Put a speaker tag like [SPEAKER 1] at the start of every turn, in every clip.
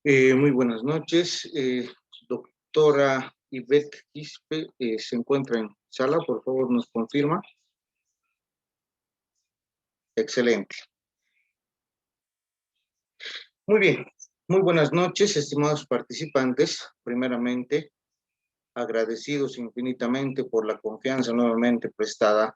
[SPEAKER 1] Muy buenas noches. Doctora Ivette Quispe se encuentra en sala, por favor nos confirma. Excelente. Muy bien. Muy buenas noches, estimados participantes. Primeramente, agradecidos infinitamente por la confianza nuevamente prestada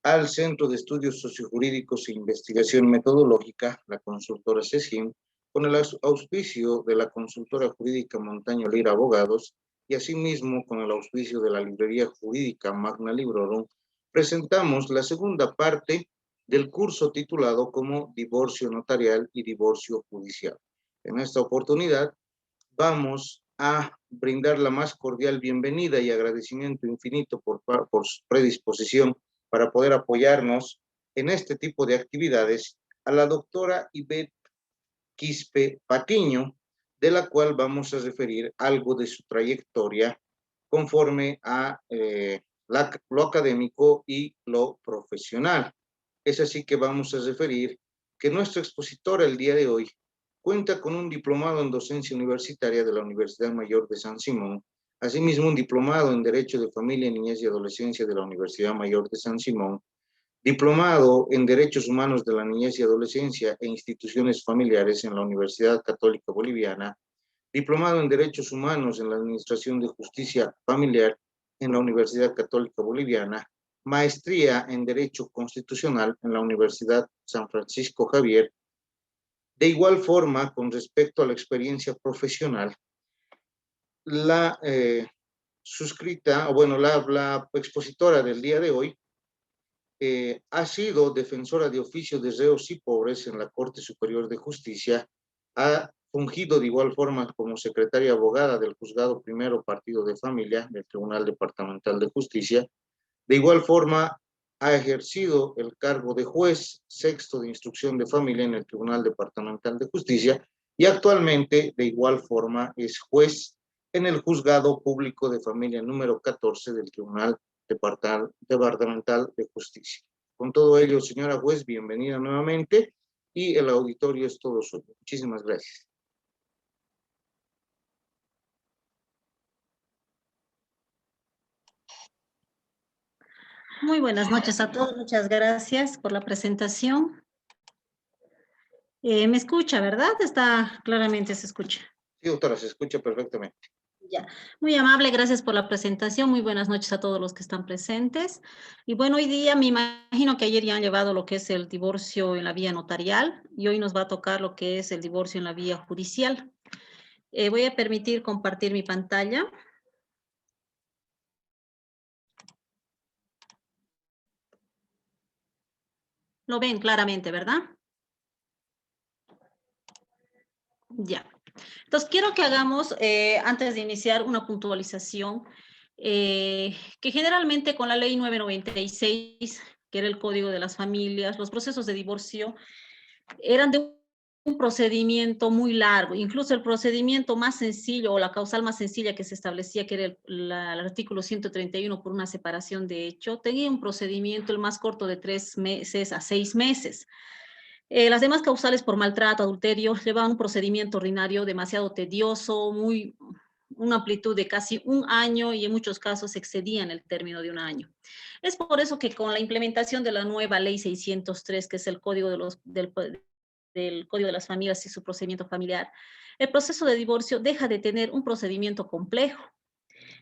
[SPEAKER 1] al Centro de Estudios Sociojurídicos e Investigación Metodológica, la consultora CESIM, con el auspicio de la consultora jurídica Montaño Lira Abogados y asimismo con el auspicio de la librería jurídica Magna Librorum, presentamos la segunda parte del curso titulado como Divorcio Notarial y Divorcio Judicial. En esta oportunidad vamos a brindar la más cordial bienvenida y agradecimiento infinito por su predisposición para poder apoyarnos en este tipo de actividades a la doctora Ivette Quispe Patiño, de la cual vamos a referir algo de su trayectoria conforme a lo académico y lo profesional. Es así que vamos a referir que nuestra expositora el día de hoy cuenta con un diplomado en docencia universitaria de la Universidad Mayor de San Simón, asimismo un diplomado en Derecho de Familia, Niñez y Adolescencia de la Universidad Mayor de San Simón, diplomado en Derechos Humanos de la Niñez y Adolescencia e Instituciones Familiares en la Universidad Católica Boliviana, diplomado en Derechos Humanos en la Administración de Justicia Familiar en la Universidad Católica Boliviana, maestría en Derecho Constitucional en la Universidad San Francisco Javier. De igual forma, con respecto a la experiencia profesional, la suscrita, o bueno, la expositora del día de hoy ha sido defensora de oficio de reos y pobres en la Corte Superior de Justicia, ha fungido de igual forma como secretaria abogada del Juzgado Primero Partido de Familia del Tribunal Departamental de Justicia. De igual forma, ha ejercido el cargo de juez sexto de instrucción de familia en el Tribunal Departamental de Justicia y actualmente, de igual forma, es juez en el Juzgado Público de Familia número 14 del Tribunal Departamental de Justicia. Con todo ello, señora juez, bienvenida nuevamente y el auditorio es todo suyo. Muchísimas gracias.
[SPEAKER 2] Muy buenas noches a todos, muchas gracias por la presentación. Me escucha, ¿verdad? Está claramente se escucha.
[SPEAKER 1] Sí, doctora, se escucha perfectamente.
[SPEAKER 2] Ya, muy amable, gracias por la presentación, muy buenas noches a todos los que están presentes. Y bueno, hoy día me imagino que ayer ya han llevado lo que es el divorcio en la vía notarial y hoy nos va a tocar lo que es el divorcio en la vía judicial. Voy a permitir compartir mi pantalla. Lo ven claramente, ¿verdad? Ya. Entonces, quiero que hagamos, antes de iniciar, una puntualización, que generalmente con la ley 996, que era el Código de las Familias, los procesos de divorcio eran de un procedimiento muy largo, incluso el procedimiento más sencillo o la causal más sencilla que se establecía, que era el artículo 131 por una separación de hecho, tenía un procedimiento el más corto de 3 meses a 6 meses. Las demás causales por maltrato, adulterio, llevaban un procedimiento ordinario demasiado tedioso, una amplitud de casi un año y en muchos casos excedían el término de un año. Es por eso que con la implementación de la nueva ley 603, que es el Código del Código de las Familias y su procedimiento familiar, el proceso de divorcio deja de tener un procedimiento complejo.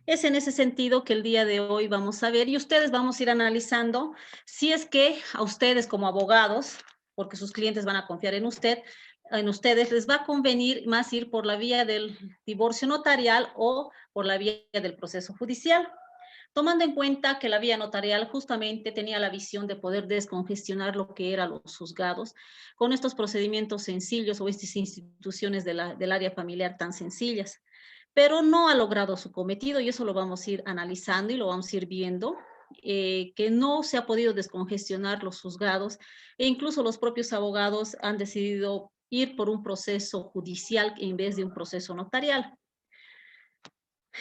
[SPEAKER 2] Es en ese sentido que el día de hoy vamos a ver y ustedes vamos a ir analizando si es que a ustedes como abogados, porque sus clientes van a confiar en ustedes les va a convenir más ir por la vía del divorcio notarial o por la vía del proceso judicial. Tomando en cuenta que la vía notarial justamente tenía la visión de poder descongestionar lo que eran los juzgados con estos procedimientos sencillos o estas instituciones del área familiar tan sencillas, pero no ha logrado su cometido y eso lo vamos a ir analizando y lo vamos a ir viendo, que no se ha podido descongestionar los juzgados e incluso los propios abogados han decidido ir por un proceso judicial en vez de un proceso notarial.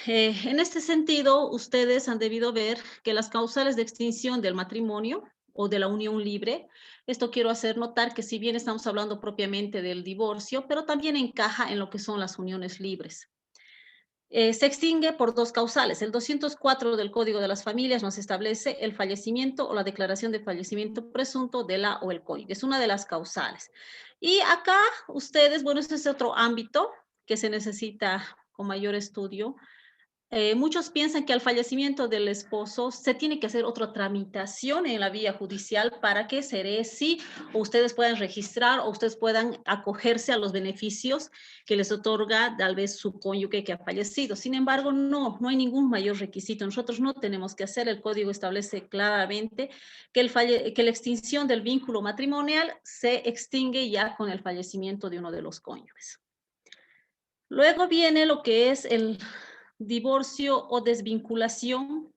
[SPEAKER 2] En este sentido, ustedes han debido ver que las causales de extinción del matrimonio o de la unión libre. Esto quiero hacer notar que si bien estamos hablando propiamente del divorcio, pero también encaja en lo que son las uniones libres. Se extingue por dos causales. El 204 del Código de las Familias nos establece el fallecimiento o la declaración de fallecimiento presunto de la o el cónyuge. Es una de las causales. Y acá ustedes, bueno, este es otro ámbito que se necesita con mayor estudio. Muchos piensan que al fallecimiento del esposo se tiene que hacer otra tramitación en la vía judicial para que se herede, o ustedes puedan registrar o ustedes puedan acogerse a los beneficios que les otorga tal vez su cónyuge que ha fallecido. Sin embargo, no hay ningún mayor requisito. Nosotros no tenemos que hacer. El código establece claramente que, que la extinción del vínculo matrimonial se extingue ya con el fallecimiento de uno de los cónyuges. Luego viene lo que es el divorcio o desvinculación,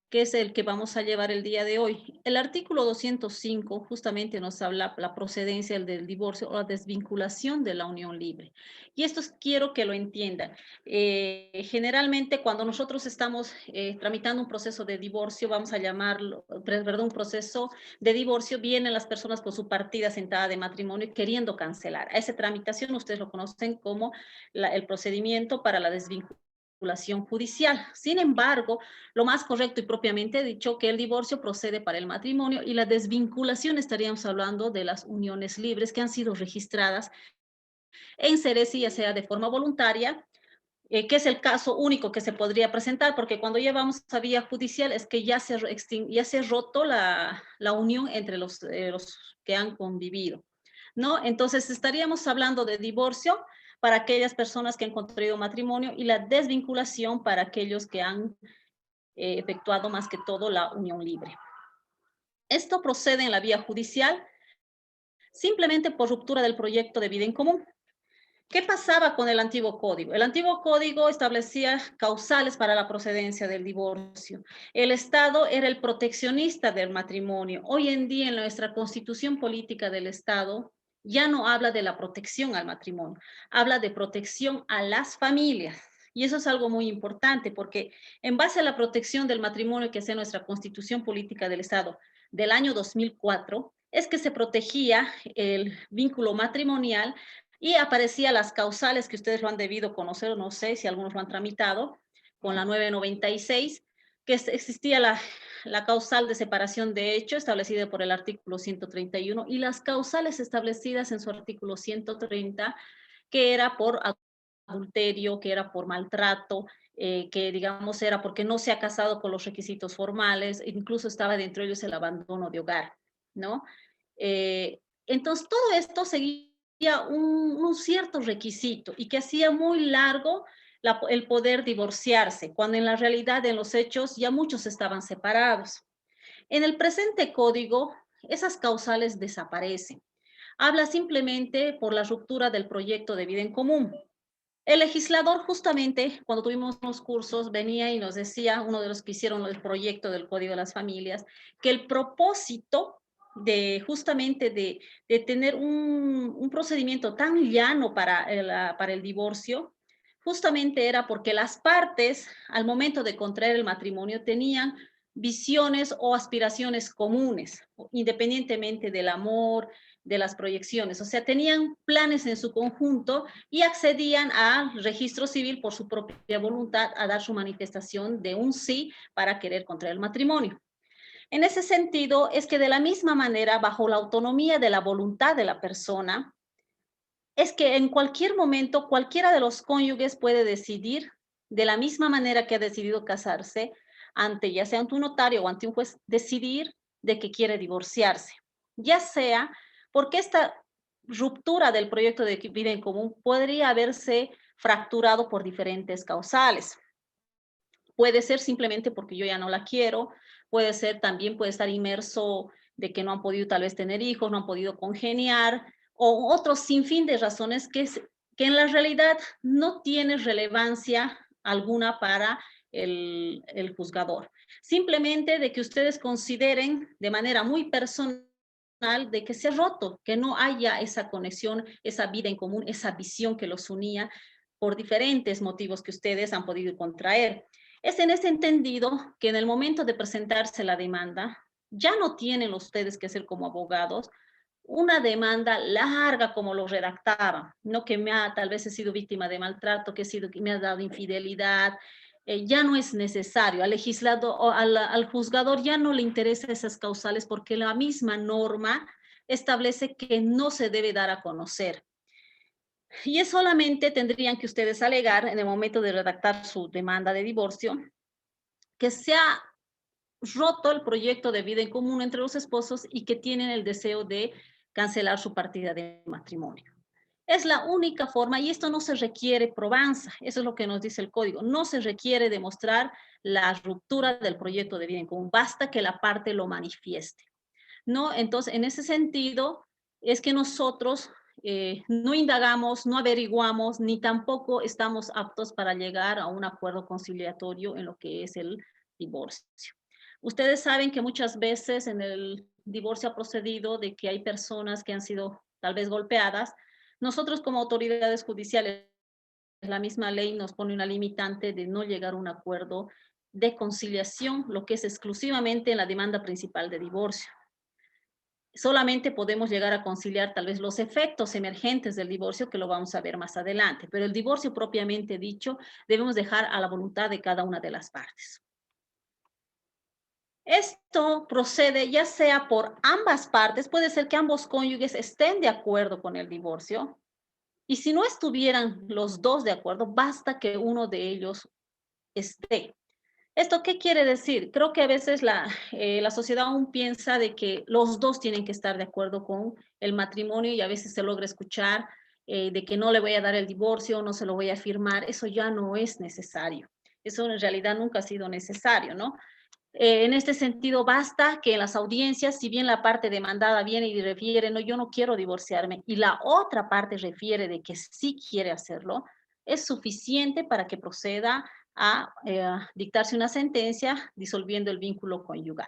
[SPEAKER 2] que es el que vamos a llevar el día de hoy. El artículo 205 justamente nos habla la procedencia del divorcio o la desvinculación de la unión libre. Y esto quiero que lo entiendan. Generalmente cuando nosotros estamos tramitando un proceso de divorcio, vamos a llamarlo, perdón, un proceso de divorcio, vienen las personas con su partida sentada de matrimonio queriendo cancelar. A esa tramitación ustedes lo conocen como el procedimiento para la desvinculación judicial. Sin embargo, lo más correcto y propiamente dicho que el divorcio procede para el matrimonio y la desvinculación estaríamos hablando de las uniones libres que han sido registradas en Ceresi, ya sea de forma voluntaria, que es el caso único que se podría presentar, porque cuando llevamos a vía judicial es que ya se ha roto la unión entre los que han convivido, ¿no? Entonces estaríamos hablando de divorcio para aquellas personas que han contraído matrimonio y la desvinculación para aquellos que han efectuado más que todo la unión libre. Esto procede en la vía judicial simplemente por ruptura del proyecto de vida en común. ¿Qué pasaba con el antiguo código? El antiguo código establecía causales para la procedencia del divorcio. El Estado era el proteccionista del matrimonio. Hoy en día en nuestra constitución política del Estado ya no habla de la protección al matrimonio, habla de protección a las familias. Y eso es algo muy importante porque en base a la protección del matrimonio que hace nuestra constitución política del Estado del año 2004, es que se protegía el vínculo matrimonial y aparecían las causales que ustedes lo han debido conocer, no sé si algunos lo han tramitado, con la 996, que existía la causal de separación de hecho establecida por el artículo 131 y las causales establecidas en su artículo 130, que era por adulterio, que era por maltrato, que digamos era porque no se ha casado con los requisitos formales, incluso estaba dentro de ellos el abandono de hogar, ¿no? Entonces todo esto seguía un cierto requisito y que hacía muy largo el poder divorciarse, cuando en la realidad, en los hechos, ya muchos estaban separados. En el presente código, esas causales desaparecen. Habla simplemente por la ruptura del proyecto de vida en común. El legislador justamente, cuando tuvimos unos cursos, venía y nos decía, uno de los que hicieron el proyecto del Código de las Familias, que el propósito de justamente de tener un procedimiento tan llano para el divorcio, justamente era porque las partes, al momento de contraer el matrimonio, tenían visiones o aspiraciones comunes, independientemente del amor, de las proyecciones. O sea, tenían planes en su conjunto y accedían al registro civil por su propia voluntad a dar su manifestación de un sí para querer contraer el matrimonio. En ese sentido, es que de la misma manera, bajo la autonomía de la voluntad de la persona, es que en cualquier momento cualquiera de los cónyuges puede decidir, de la misma manera que ha decidido casarse, ante ya sea ante un notario o ante un juez, decidir de que quiere divorciarse. Ya sea porque esta ruptura del proyecto de vida en común podría haberse fracturado por diferentes causales. Puede ser simplemente porque yo ya no la quiero, puede ser también, puede estar inmerso de que no han podido tal vez tener hijos, no han podido congeniar, o otros sinfín de razones que en la realidad no tiene relevancia alguna para el juzgador. Simplemente de que ustedes consideren de manera muy personal de que se ha roto, que no haya esa conexión, esa vida en común, esa visión que los unía por diferentes motivos que ustedes han podido contraer. Es en ese entendido que en el momento de presentarse la demanda, ya no tienen ustedes que hacer como abogados una demanda larga como lo redactaban, no que tal vez he sido víctima de maltrato, que me ha dado infidelidad, ya no es necesario. Al legislador o al juzgador ya no le interesa esas causales porque la misma norma establece que no se debe dar a conocer. Y es solamente tendrían que ustedes alegar en el momento de redactar su demanda de divorcio que se ha roto el proyecto de vida en común entre los esposos y que tienen el deseo de cancelar su partida de matrimonio. Es la única forma, y esto no se requiere probanza, eso es lo que nos dice el código, no se requiere demostrar la ruptura del proyecto de vida en común, basta que la parte lo manifieste, ¿no? Entonces, en ese sentido, es que nosotros no indagamos, no averiguamos, ni tampoco estamos aptos para llegar a un acuerdo conciliatorio en lo que es el divorcio. Ustedes saben que muchas veces en el divorcio ha procedido de que hay personas que han sido tal vez golpeadas. Nosotros como autoridades judiciales, la misma ley nos pone una limitante de no llegar a un acuerdo de conciliación, lo que es exclusivamente en la demanda principal de divorcio. Solamente podemos llegar a conciliar tal vez los efectos emergentes del divorcio, que lo vamos a ver más adelante, pero el divorcio propiamente dicho debemos dejar a la voluntad de cada una de las partes. Esto procede ya sea por ambas partes, puede ser que ambos cónyuges estén de acuerdo con el divorcio, y si no estuvieran los dos de acuerdo, basta que uno de ellos esté. ¿Esto qué quiere decir? Creo que a veces la sociedad aún piensa de que los dos tienen que estar de acuerdo con el matrimonio y a veces se logra escuchar de que no le voy a dar el divorcio, no se lo voy a firmar. Eso ya no es necesario. Eso en realidad nunca ha sido necesario, ¿no? En este sentido, basta que en las audiencias, si bien la parte demandada viene y refiere, no, yo no quiero divorciarme, y la otra parte refiere de que sí quiere hacerlo, es suficiente para que proceda a dictarse una sentencia disolviendo el vínculo conyugal.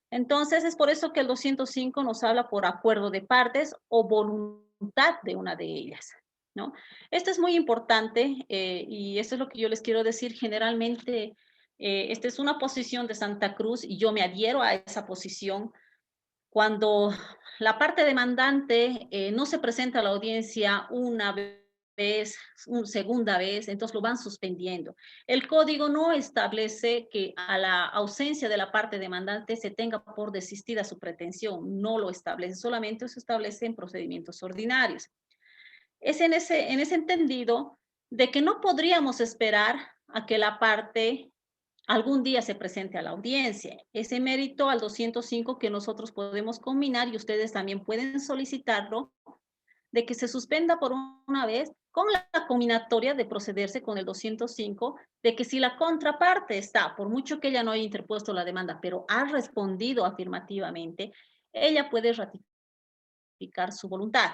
[SPEAKER 2] Entonces, es por eso que el 205 nos habla por acuerdo de partes o voluntad de una de ellas, ¿no? Esto es muy importante y esto es lo que yo les quiero decir. Generalmente, esta es una posición de Santa Cruz y yo me adhiero a esa posición. Cuando la parte demandante no se presenta a la audiencia una vez, una segunda vez, entonces lo van suspendiendo. El código no establece que a la ausencia de la parte demandante se tenga por desistida su pretensión, no lo establece, solamente se establece en procedimientos ordinarios. Es en ese entendido de que no podríamos esperar a que la parte algún día se presente a la audiencia. Ese mérito al 205 que nosotros podemos combinar y ustedes también pueden solicitarlo, de que se suspenda por una vez con la combinatoria de procederse con el 205, de que si la contraparte está, por mucho que ella no haya interpuesto la demanda, pero ha respondido afirmativamente, ella puede ratificar su voluntad.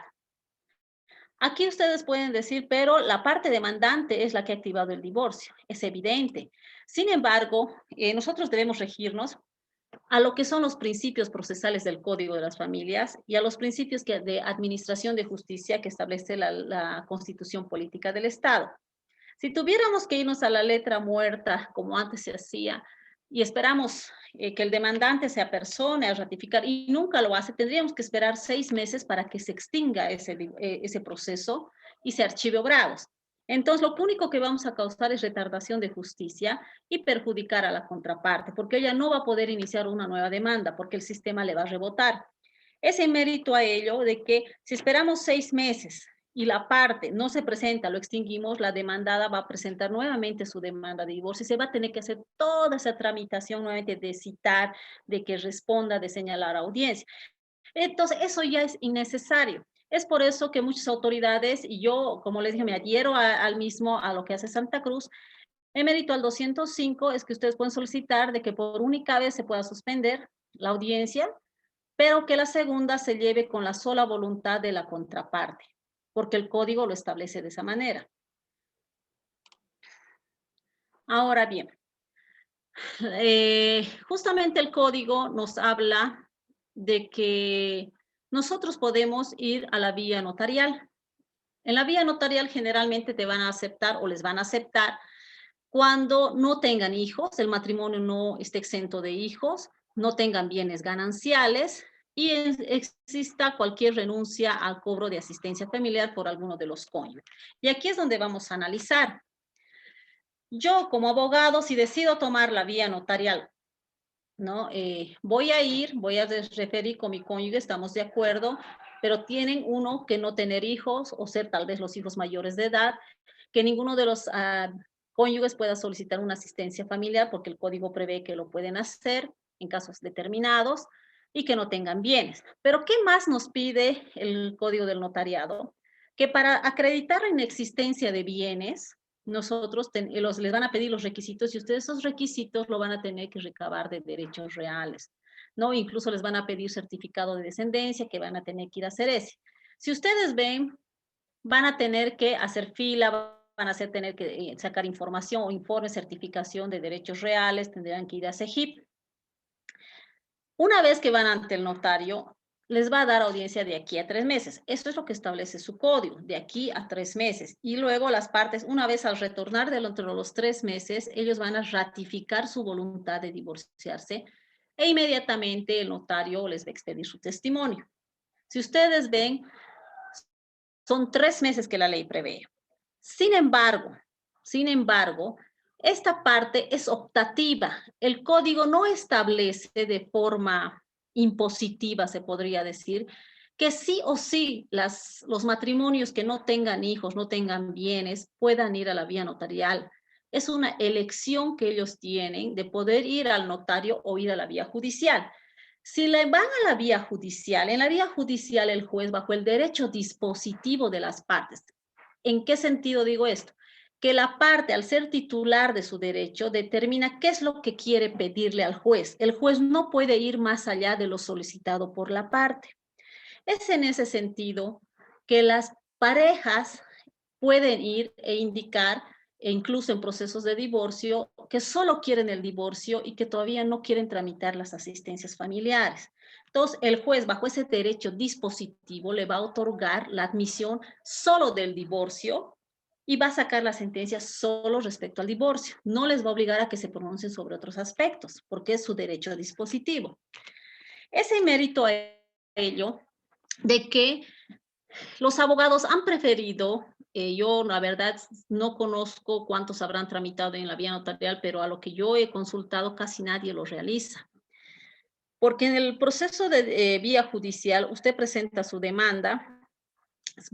[SPEAKER 2] Aquí ustedes pueden decir, pero la parte demandante es la que ha activado el divorcio, es evidente. Sin embargo, nosotros debemos regirnos a lo que son los principios procesales del Código de las Familias y a los principios de administración de justicia que establece la Constitución Política del Estado. Si tuviéramos que irnos a la letra muerta, como antes se hacía, y esperamos que el demandante se apersone a ratificar y nunca lo hace, tendríamos que esperar 6 meses para que se extinga ese proceso y se archive obrados. Entonces, lo único que vamos a causar es retardación de justicia y perjudicar a la contraparte, porque ella no va a poder iniciar una nueva demanda, porque el sistema le va a rebotar. Ese mérito a ello de que si esperamos 6 meses y la parte no se presenta, lo extinguimos, la demandada va a presentar nuevamente su demanda de divorcio y se va a tener que hacer toda esa tramitación nuevamente de citar, de que responda, de señalar a audiencia. Entonces, eso ya es innecesario. Es por eso que muchas autoridades, y yo, como les dije, me adhiero a lo que hace Santa Cruz, el mérito al 205 es que ustedes pueden solicitar de que por única vez se pueda suspender la audiencia, pero que la segunda se lleve con la sola voluntad de la contraparte, porque el código lo establece de esa manera. Ahora bien, justamente el código nos habla de que nosotros podemos ir a la vía notarial. En la vía notarial generalmente te van a aceptar o les van a aceptar cuando no tengan hijos, el matrimonio no esté exento de hijos, no tengan bienes gananciales y exista cualquier renuncia al cobro de asistencia familiar por alguno de los cónyuges. Y aquí es donde vamos a analizar. Yo como abogado, si decido tomar la vía notarial, ¿no? Voy a referir con mi cónyuge, estamos de acuerdo, pero tienen uno que no tener hijos o ser tal vez los hijos mayores de edad, que ninguno de los cónyuges pueda solicitar una asistencia familiar porque el código prevé que lo pueden hacer en casos determinados y que no tengan bienes. Pero ¿qué más nos pide el código del notariado? Que para acreditar la inexistencia de bienes, nosotros les van a pedir los requisitos y ustedes esos requisitos lo van a tener que recabar de derechos reales, ¿no? Incluso les van a pedir certificado de descendencia que van a tener que ir a hacer ese. Si ustedes ven, van a tener que hacer fila, van a tener que sacar información o informe, certificación de derechos reales, tendrán que ir a CEGIP. Una vez que van ante el notario, les va a dar audiencia de aquí a 3 meses. Esto es lo que establece su código, de aquí a 3 meses. Y luego las partes, una vez al retornar de los 3 meses, ellos van a ratificar su voluntad de divorciarse e inmediatamente el notario les va a expedir su testimonio. Si ustedes ven, son 3 meses que la ley prevé. Sin embargo, esta parte es optativa. El código no establece de forma impositiva, se podría decir, que sí o sí los matrimonios que no tengan hijos, no tengan bienes, puedan ir a la vía notarial. Es una elección que ellos tienen de poder ir al notario o ir a la vía judicial. Si le van a la vía judicial, en la vía judicial el juez, bajo el derecho dispositivo de las partes, ¿en qué sentido digo esto? Que la parte, al ser titular de su derecho, determina qué es lo que quiere pedirle al juez. El juez no puede ir más allá de lo solicitado por la parte. Es en ese sentido que las parejas pueden ir e indicar, e incluso en procesos de divorcio, que solo quieren el divorcio y que todavía no quieren tramitar las asistencias familiares. Entonces, el juez, bajo ese derecho dispositivo, le va a otorgar la admisión solo del divorcio y va a sacar la sentencia solo respecto al divorcio. No les va a obligar a que se pronuncien sobre otros aspectos, porque es su derecho dispositivo. Ese mérito a ello de que los abogados han preferido, yo la verdad no conozco cuántos habrán tramitado en la vía notarial, pero a lo que yo he consultado casi nadie lo realiza. Porque en el proceso de vía judicial usted presenta su demanda,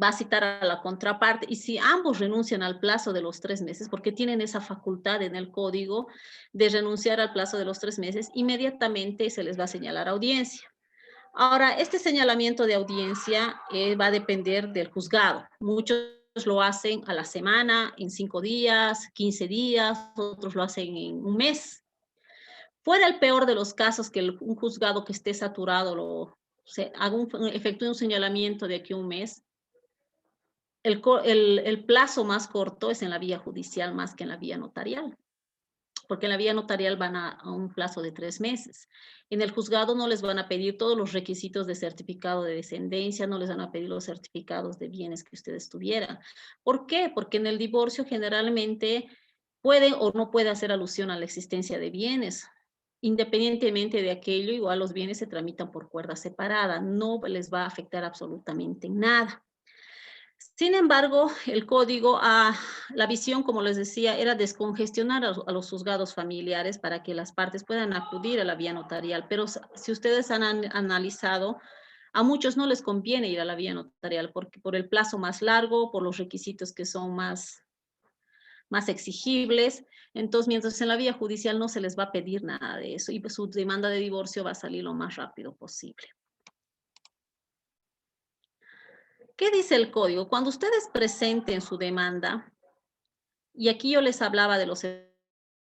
[SPEAKER 2] va a citar a la contraparte y si ambos renuncian al plazo de los 3 meses, porque tienen esa facultad en el código de renunciar al plazo de los 3 meses, inmediatamente se les va a señalar audiencia. Ahora, este señalamiento de audiencia va a depender del juzgado. Muchos lo hacen a la semana, en 5 días, 15 días, otros lo hacen en un mes. Fuera el peor de los casos que un juzgado que esté saturado efectúe un señalamiento de aquí a un mes, el plazo más corto es en la vía judicial más que en la vía notarial, porque en la vía notarial van a un plazo de 3 meses. En el juzgado no les van a pedir todos los requisitos de certificado de descendencia, no les van a pedir los certificados de bienes que ustedes tuvieran. ¿Por qué? Porque en el divorcio generalmente puede o no puede hacer alusión a la existencia de bienes. Independientemente de aquello, igual los bienes se tramitan por cuerda separada, no les va a afectar absolutamente nada. Sin embargo, el código, la visión, como les decía, era descongestionar a los juzgados familiares para que las partes puedan acudir a la vía notarial. Pero si ustedes han analizado, a muchos no les conviene ir a la vía notarial porque por el plazo más largo, por los requisitos que son más exigibles. Entonces, mientras en la vía judicial no se les va a pedir nada de eso y pues su demanda de divorcio va a salir lo más rápido posible. ¿Qué dice el código? Cuando ustedes presenten su demanda, y aquí yo les hablaba de los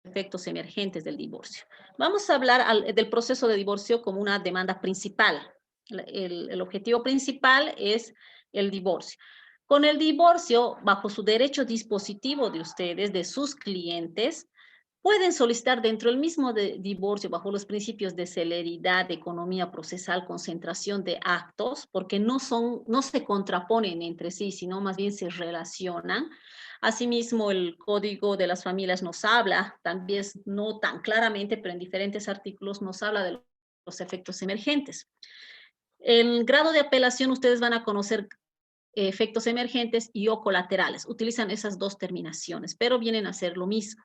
[SPEAKER 2] efectos emergentes del divorcio. Vamos a hablar del proceso de divorcio como una demanda principal. El objetivo principal es el divorcio. Con el divorcio, bajo su derecho dispositivo de ustedes, de sus clientes, pueden solicitar dentro del mismo divorcio, bajo los principios de celeridad, de economía procesal, concentración de actos, porque no se contraponen entre sí, sino más bien se relacionan. Asimismo, el Código de las Familias nos habla, también no tan claramente, pero en diferentes artículos nos habla de los efectos emergentes. En grado de apelación ustedes van a conocer efectos emergentes y o colaterales. Utilizan esas dos terminaciones, pero vienen a ser lo mismo.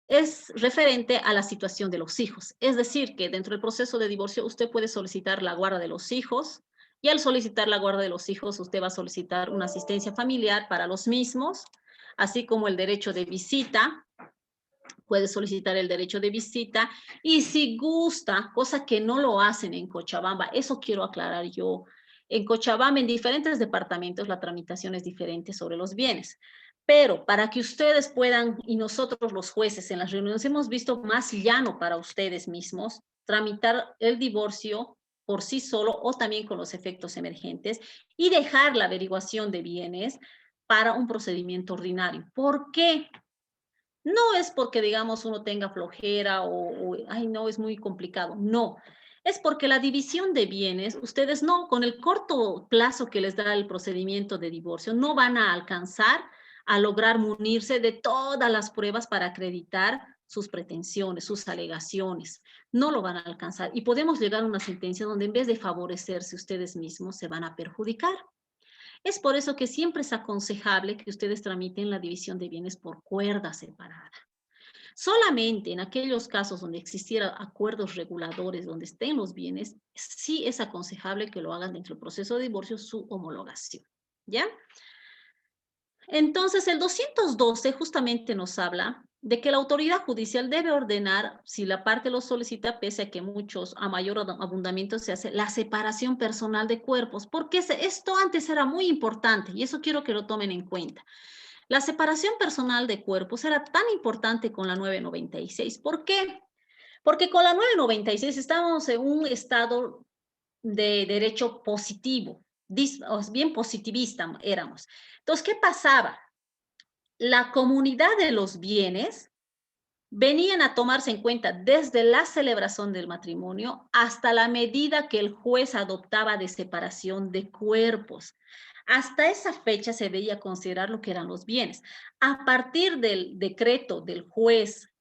[SPEAKER 2] Es referente a la situación de los hijos. Es decir, que dentro del proceso de divorcio usted puede solicitar la guarda de los hijos y al solicitar la guarda de los hijos usted va a solicitar una asistencia familiar para los mismos, así como el derecho de visita. Puede solicitar el derecho de visita y si gusta, cosa que no lo hacen en Cochabamba, eso quiero aclarar yo. En Cochabamba, en diferentes departamentos, la tramitación es diferente sobre los bienes. Pero para que ustedes puedan, y nosotros los jueces en las reuniones hemos visto más llano para ustedes mismos, tramitar el divorcio por sí solo o también con los efectos emergentes y dejar la averiguación de bienes para un procedimiento ordinario. ¿Por qué? No es porque, digamos, uno tenga flojera ay, no, es muy complicado. No, es porque la división de bienes, ustedes no, con el corto plazo que les da el procedimiento de divorcio, no van a alcanzar a lograr munirse de todas las pruebas para acreditar sus pretensiones, sus alegaciones. No lo van a alcanzar. Y podemos llegar a una sentencia donde en vez de favorecerse ustedes mismos, se van a perjudicar. Es por eso que siempre es aconsejable que ustedes tramiten la división de bienes por cuerda separada. Solamente en aquellos casos donde existiera acuerdos reguladores donde estén los bienes, sí es aconsejable que lo hagan dentro del proceso de divorcio su homologación. ¿Ya? Entonces, el 212 justamente nos habla de que la autoridad judicial debe ordenar, si la parte lo solicita, pese a que muchos, a mayor abundamiento se hace, la separación personal de cuerpos, porque esto antes era muy importante y eso quiero que lo tomen en cuenta. La separación personal de cuerpos era tan importante con la 996. ¿Por qué? Porque con la 996 estábamos en un estado de derecho positivo, bien positivista éramos. Entonces, ¿qué pasaba? La comunidad de los bienes venían a tomarse en cuenta desde la celebración del matrimonio hasta la medida que el juez adoptaba de separación de cuerpos. Hasta esa fecha se veía considerar lo que eran los bienes. A partir del decreto del juez,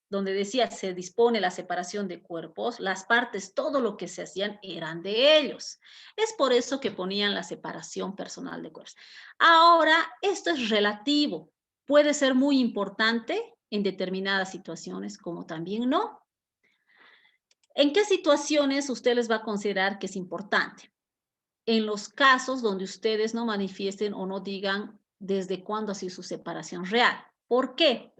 [SPEAKER 2] donde decía se dispone la separación de cuerpos, las partes, todo lo que se hacían eran de ellos. Es por eso que ponían la separación personal de cuerpos. Ahora, esto es relativo. Puede ser muy importante en determinadas situaciones, como también no. ¿En qué situaciones usted les va a considerar que es importante? En los casos donde ustedes no manifiesten o no digan desde cuándo ha sido su separación real. ¿Por qué?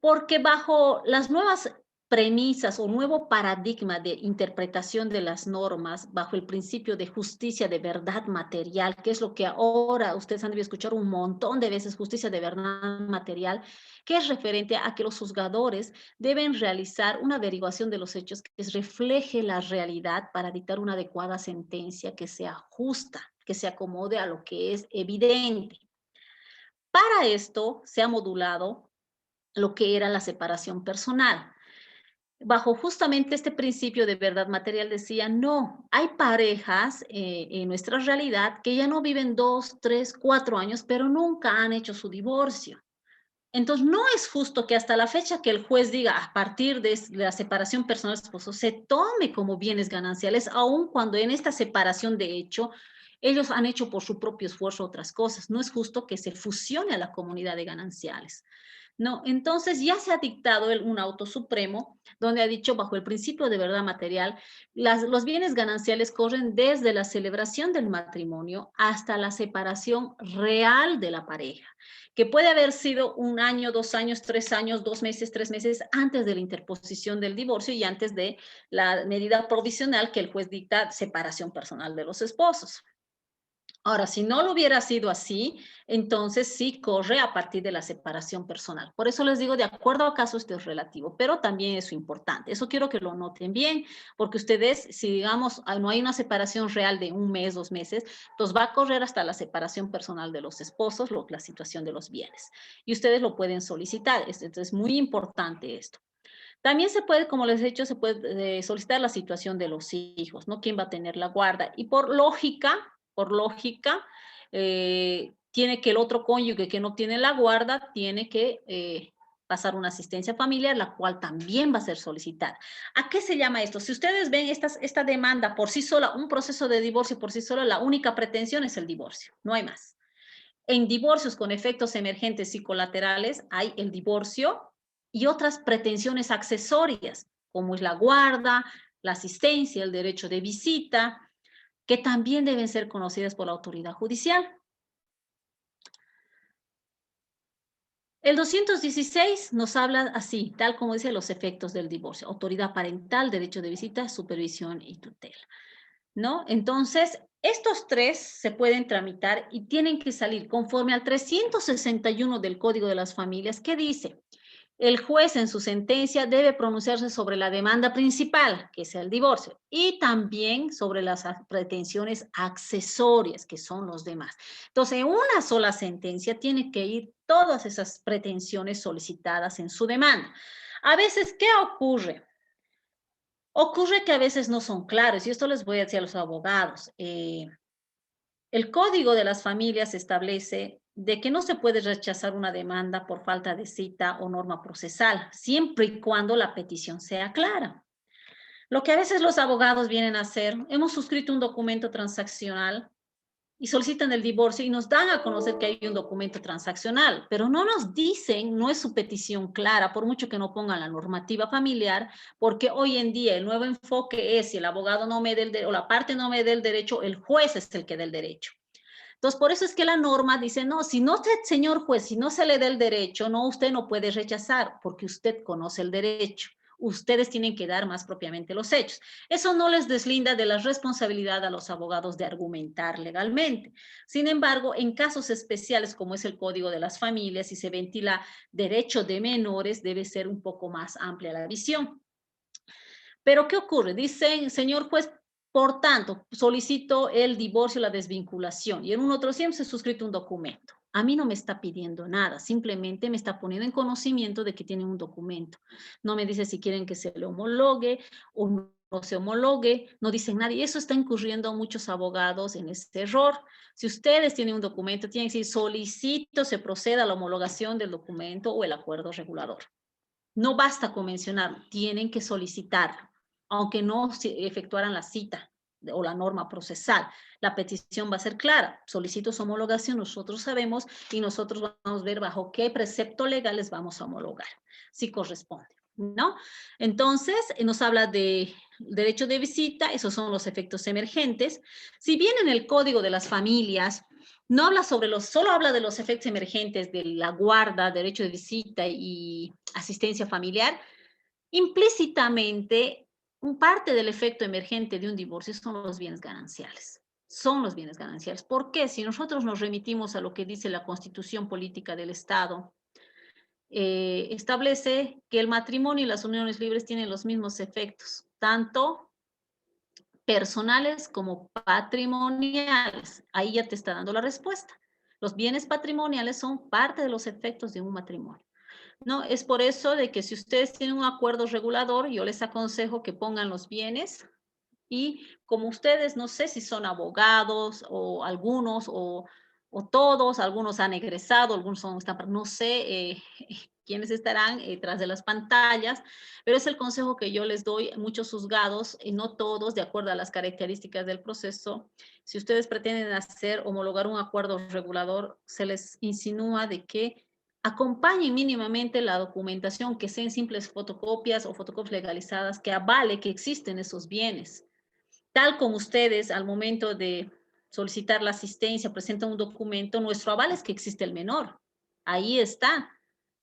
[SPEAKER 2] Porque bajo las nuevas premisas o nuevo paradigma de interpretación de las normas, bajo el principio de justicia de verdad material, que es lo que ahora ustedes han debido escuchar un montón de veces, justicia de verdad material, que es referente a que los juzgadores deben realizar una averiguación de los hechos que refleje la realidad para dictar una adecuada sentencia que sea justa, que se acomode a lo que es evidente. Para esto se ha modulado lo que era la separación personal. Bajo justamente este principio de verdad material decía, no, hay parejas en nuestra realidad que ya no viven 2, 3, 4 años, pero nunca han hecho su divorcio. Entonces, no es justo que hasta la fecha que el juez diga a partir de la separación personal del esposo se tome como bienes gananciales, aun cuando en esta separación de hecho ellos han hecho por su propio esfuerzo otras cosas. No es justo que se fusione a la comunidad de gananciales. No, entonces ya se ha dictado un auto supremo donde ha dicho bajo el principio de verdad material, los bienes gananciales corren desde la celebración del matrimonio hasta la separación real de la pareja, que puede haber sido 1 año, 2 años, 3 años, 2 meses, 3 meses antes de la interposición del divorcio y antes de la medida provisional que el juez dicta, separación personal de los esposos. Ahora, si no lo hubiera sido así, entonces sí corre a partir de la separación personal. Por eso les digo, de acuerdo a caso, esto es relativo, pero también es importante. Eso quiero que lo noten bien, porque ustedes, si digamos, no hay una separación real de 1 mes, 2 meses, entonces va a correr hasta la separación personal de los esposos, la situación de los bienes. Y ustedes lo pueden solicitar. Entonces, es muy importante esto. También se puede, como les he dicho, se puede solicitar la situación de los hijos, ¿no? ¿Quién va a tener la guarda? Y por lógica, tiene que el otro cónyuge que no tiene la guarda, tiene que pasar una asistencia familiar, la cual también va a ser solicitada. ¿A qué se llama esto? Si ustedes ven esta demanda por sí sola, un proceso de divorcio por sí sola, la única pretensión es el divorcio, no hay más. En divorcios con efectos emergentes y colaterales hay el divorcio y otras pretensiones accesorias, como es la guarda, la asistencia, el derecho de visita, que también deben ser conocidas por la autoridad judicial. El 216 nos habla así, tal como dice los efectos del divorcio: autoridad parental, derecho de visita, supervisión y tutela, ¿no? Entonces, estos tres se pueden tramitar y tienen que salir conforme al 361 del Código de las Familias, que dice: el juez en su sentencia debe pronunciarse sobre la demanda principal, que es el divorcio, y también sobre las pretensiones accesorias, que son los demás. Entonces, en una sola sentencia tiene que ir todas esas pretensiones solicitadas en su demanda. A veces, ¿qué ocurre? Ocurre que a veces no son claros, y esto les voy a decir a los abogados. El Código de las Familias establece de que no se puede rechazar una demanda por falta de cita o norma procesal, siempre y cuando la petición sea clara. Lo que a veces los abogados vienen a hacer: hemos suscrito un documento transaccional y solicitan el divorcio y nos dan a conocer que hay un documento transaccional, pero no nos dicen, no es su petición clara, por mucho que no pongan la normativa familiar, porque hoy en día el nuevo enfoque es: si el abogado no me dé o la parte no me dé el derecho, el juez es el que dé el derecho. Entonces, por eso es que la norma dice: no, si no, señor juez, si no se le da el derecho, no, usted no puede rechazar, porque usted conoce el derecho. Ustedes tienen que dar más propiamente los hechos. Eso no les deslinda de la responsabilidad a los abogados de argumentar legalmente. Sin embargo, en casos especiales como es el Código de las Familias y se ventila derecho de menores, debe ser un poco más amplia la visión. Pero ¿qué ocurre? Dicen: señor juez, por tanto, solicito el divorcio, la desvinculación, y en un otro siempre se ha suscrito un documento. A mí no me está pidiendo nada, simplemente me está poniendo en conocimiento de que tiene un documento. No me dice si quieren que se le homologue o no se homologue, no dicen nada, y eso está incurriendo muchos abogados en este error. Si ustedes tienen un documento, tienen que decir: solicito se proceda a la homologación del documento o el acuerdo regulador. No basta con mencionarlo, tienen que solicitarlo, aunque no efectuaran la cita o la norma procesal. La petición va a ser clara: solicito su homologación, nosotros sabemos y nosotros vamos a ver bajo qué precepto legal les vamos a homologar, si corresponde, ¿no? Entonces, nos habla de derecho de visita, esos son los efectos emergentes. Si bien en el Código de las Familias no habla sobre solo habla de los efectos emergentes de la guarda, derecho de visita y asistencia familiar, implícitamente, parte del efecto emergente de un divorcio son los bienes gananciales. Son los bienes gananciales. ¿Por qué? Si nosotros nos remitimos a lo que dice la Constitución Política del Estado, establece que el matrimonio y las uniones libres tienen los mismos efectos, tanto personales como patrimoniales. Ahí ya te está dando la respuesta. Los bienes patrimoniales son parte de los efectos de un matrimonio, ¿no? Es por eso de que si ustedes tienen un acuerdo regulador, yo les aconsejo que pongan los bienes, y como ustedes, no sé si son abogados o algunos o todos, algunos han egresado, algunos son, no sé quiénes estarán tras de las pantallas, pero es el consejo que yo les doy. Muchos juzgados, no todos, de acuerdo a las características del proceso, si ustedes pretenden hacer, homologar un acuerdo regulador, se les insinúa de que acompañen mínimamente la documentación, que sean simples fotocopias o fotocopias legalizadas que avale que existen esos bienes. Tal como ustedes al momento de solicitar la asistencia presentan un documento, nuestro aval es que existe el menor. Ahí está.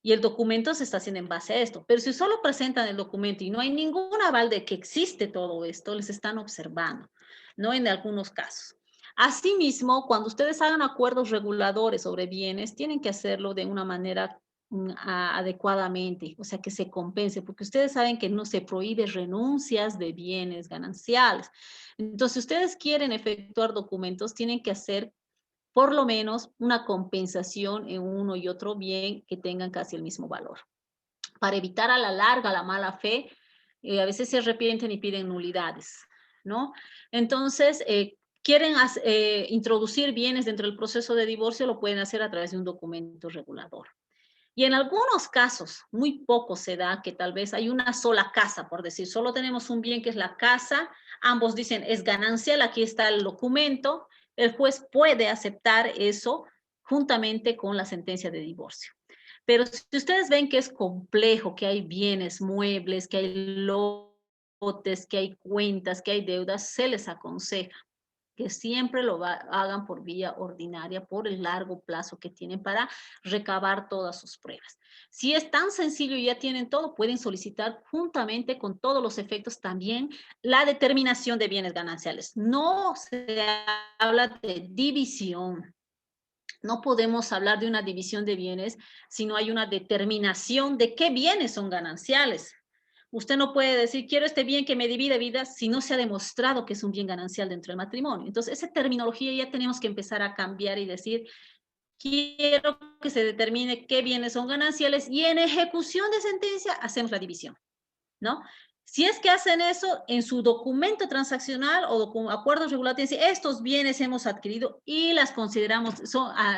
[SPEAKER 2] Y el documento se está haciendo en base a esto. Pero si solo presentan el documento y no hay ningún aval de que existe todo esto, les están observando, ¿no? En algunos casos. Asimismo, cuando ustedes hagan acuerdos reguladores sobre bienes, tienen que hacerlo de una manera adecuadamente, o sea, que se compense, porque ustedes saben que no se prohíbe renuncias de bienes gananciales. Entonces, si ustedes quieren efectuar documentos, tienen que hacer por lo menos una compensación en uno y otro bien que tengan casi el mismo valor. Para evitar a la larga la mala fe, a veces se arrepienten y piden nulidades, ¿no? Entonces, quieren introducir bienes dentro del proceso de divorcio, lo pueden hacer a través de un documento regulador. Y en algunos casos, muy poco se da que tal vez hay una sola casa, por decir, solo tenemos un bien que es la casa, ambos dicen es ganancial, aquí está el documento, el juez puede aceptar eso juntamente con la sentencia de divorcio. Pero si ustedes ven que es complejo, que hay bienes muebles, que hay lotes, que hay cuentas, que hay deudas, se les aconseja que siempre hagan por vía ordinaria, por el largo plazo que tienen para recabar todas sus pruebas. Si es tan sencillo y ya tienen todo, pueden solicitar juntamente con todos los efectos también la determinación de bienes gananciales. No se habla de división. No podemos hablar de una división de bienes si no hay una determinación de qué bienes son gananciales. Usted no puede decir, quiero este bien que me divide vida si no se ha demostrado que es un bien ganancial dentro del matrimonio. Entonces, esa terminología ya tenemos que empezar a cambiar y decir, quiero que se determine qué bienes son gananciales y en ejecución de sentencia hacemos la división, ¿no? Si es que hacen eso en su documento transaccional o acuerdos regulatorios, estos bienes hemos adquirido y las consideramos,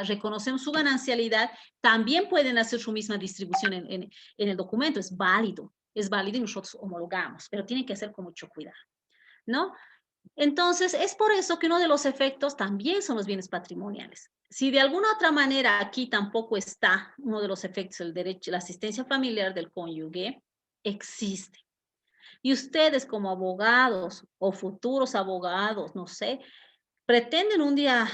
[SPEAKER 2] reconocemos su ganancialidad, también pueden hacer su misma distribución en el documento, es válido y nosotros homologamos, pero tienen que hacer con mucho cuidado, ¿no? Entonces, es por eso que uno de los efectos también son los bienes patrimoniales. Si de alguna otra manera aquí tampoco está uno de los efectos, el derecho, la asistencia familiar del cónyuge, existe. Y ustedes como abogados o futuros abogados, no sé, pretenden un día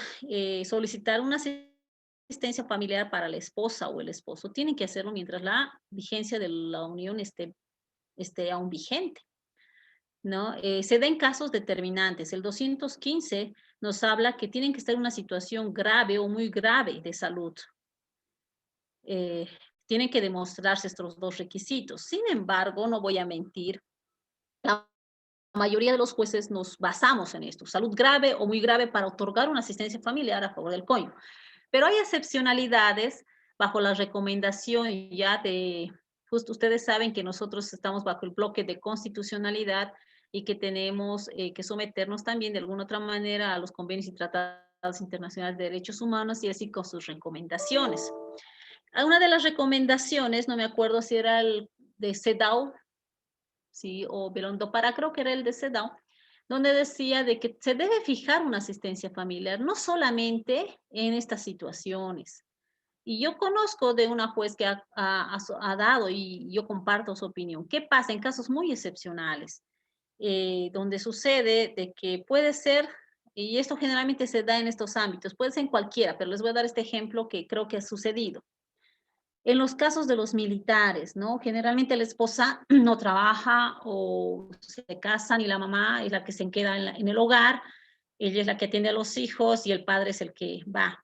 [SPEAKER 2] solicitar una asistencia familiar para la esposa o el esposo, tienen que hacerlo mientras la vigencia de la unión esté aún vigente, ¿no? Se den casos determinantes. El 215 nos habla que tienen que estar en una situación grave o muy grave de salud. Tienen que demostrarse estos dos requisitos. Sin embargo, no voy a mentir, la mayoría de los jueces nos basamos en esto, salud grave o muy grave para otorgar una asistencia familiar a favor del cónyuge. Pero hay excepcionalidades bajo la recomendación ya de, justo ustedes saben que nosotros estamos bajo el bloque de constitucionalidad y que tenemos que someternos también de alguna otra manera a los convenios y tratados internacionales de derechos humanos y así con sus recomendaciones. Una de las recomendaciones, no me acuerdo si era el de CEDAW, ¿sí? O Belondo Pará, creo que era el de CEDAW, donde decía de que se debe fijar una asistencia familiar, no solamente en estas situaciones. Y yo conozco de una juez que ha dado, y yo comparto su opinión, ¿qué pasa en casos muy excepcionales? Donde sucede de que puede ser, y esto generalmente se da en estos ámbitos, puede ser en cualquiera, pero les voy a dar este ejemplo que creo que ha sucedido. En los casos de los militares, ¿no? Generalmente la esposa no trabaja o se casan y la mamá es la que se queda en el hogar, ella es la que atiende a los hijos y el padre es el que va.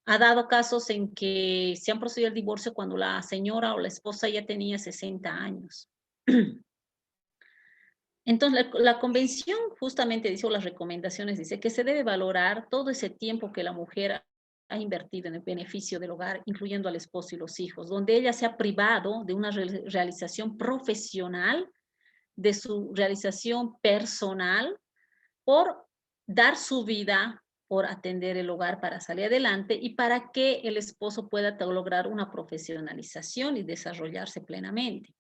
[SPEAKER 2] Ha dado casos en que se han procedido el divorcio cuando la señora o la esposa ya tenía 60 años. Entonces, la convención justamente dice, o las recomendaciones dice que se debe valorar todo ese tiempo que la mujer ha invertido en el beneficio del hogar, incluyendo al esposo y los hijos, donde ella se ha privado de una realización profesional, de su realización personal, por dar su vida, por atender el hogar para salir adelante y para que el esposo pueda lograr una profesionalización y desarrollarse plenamente.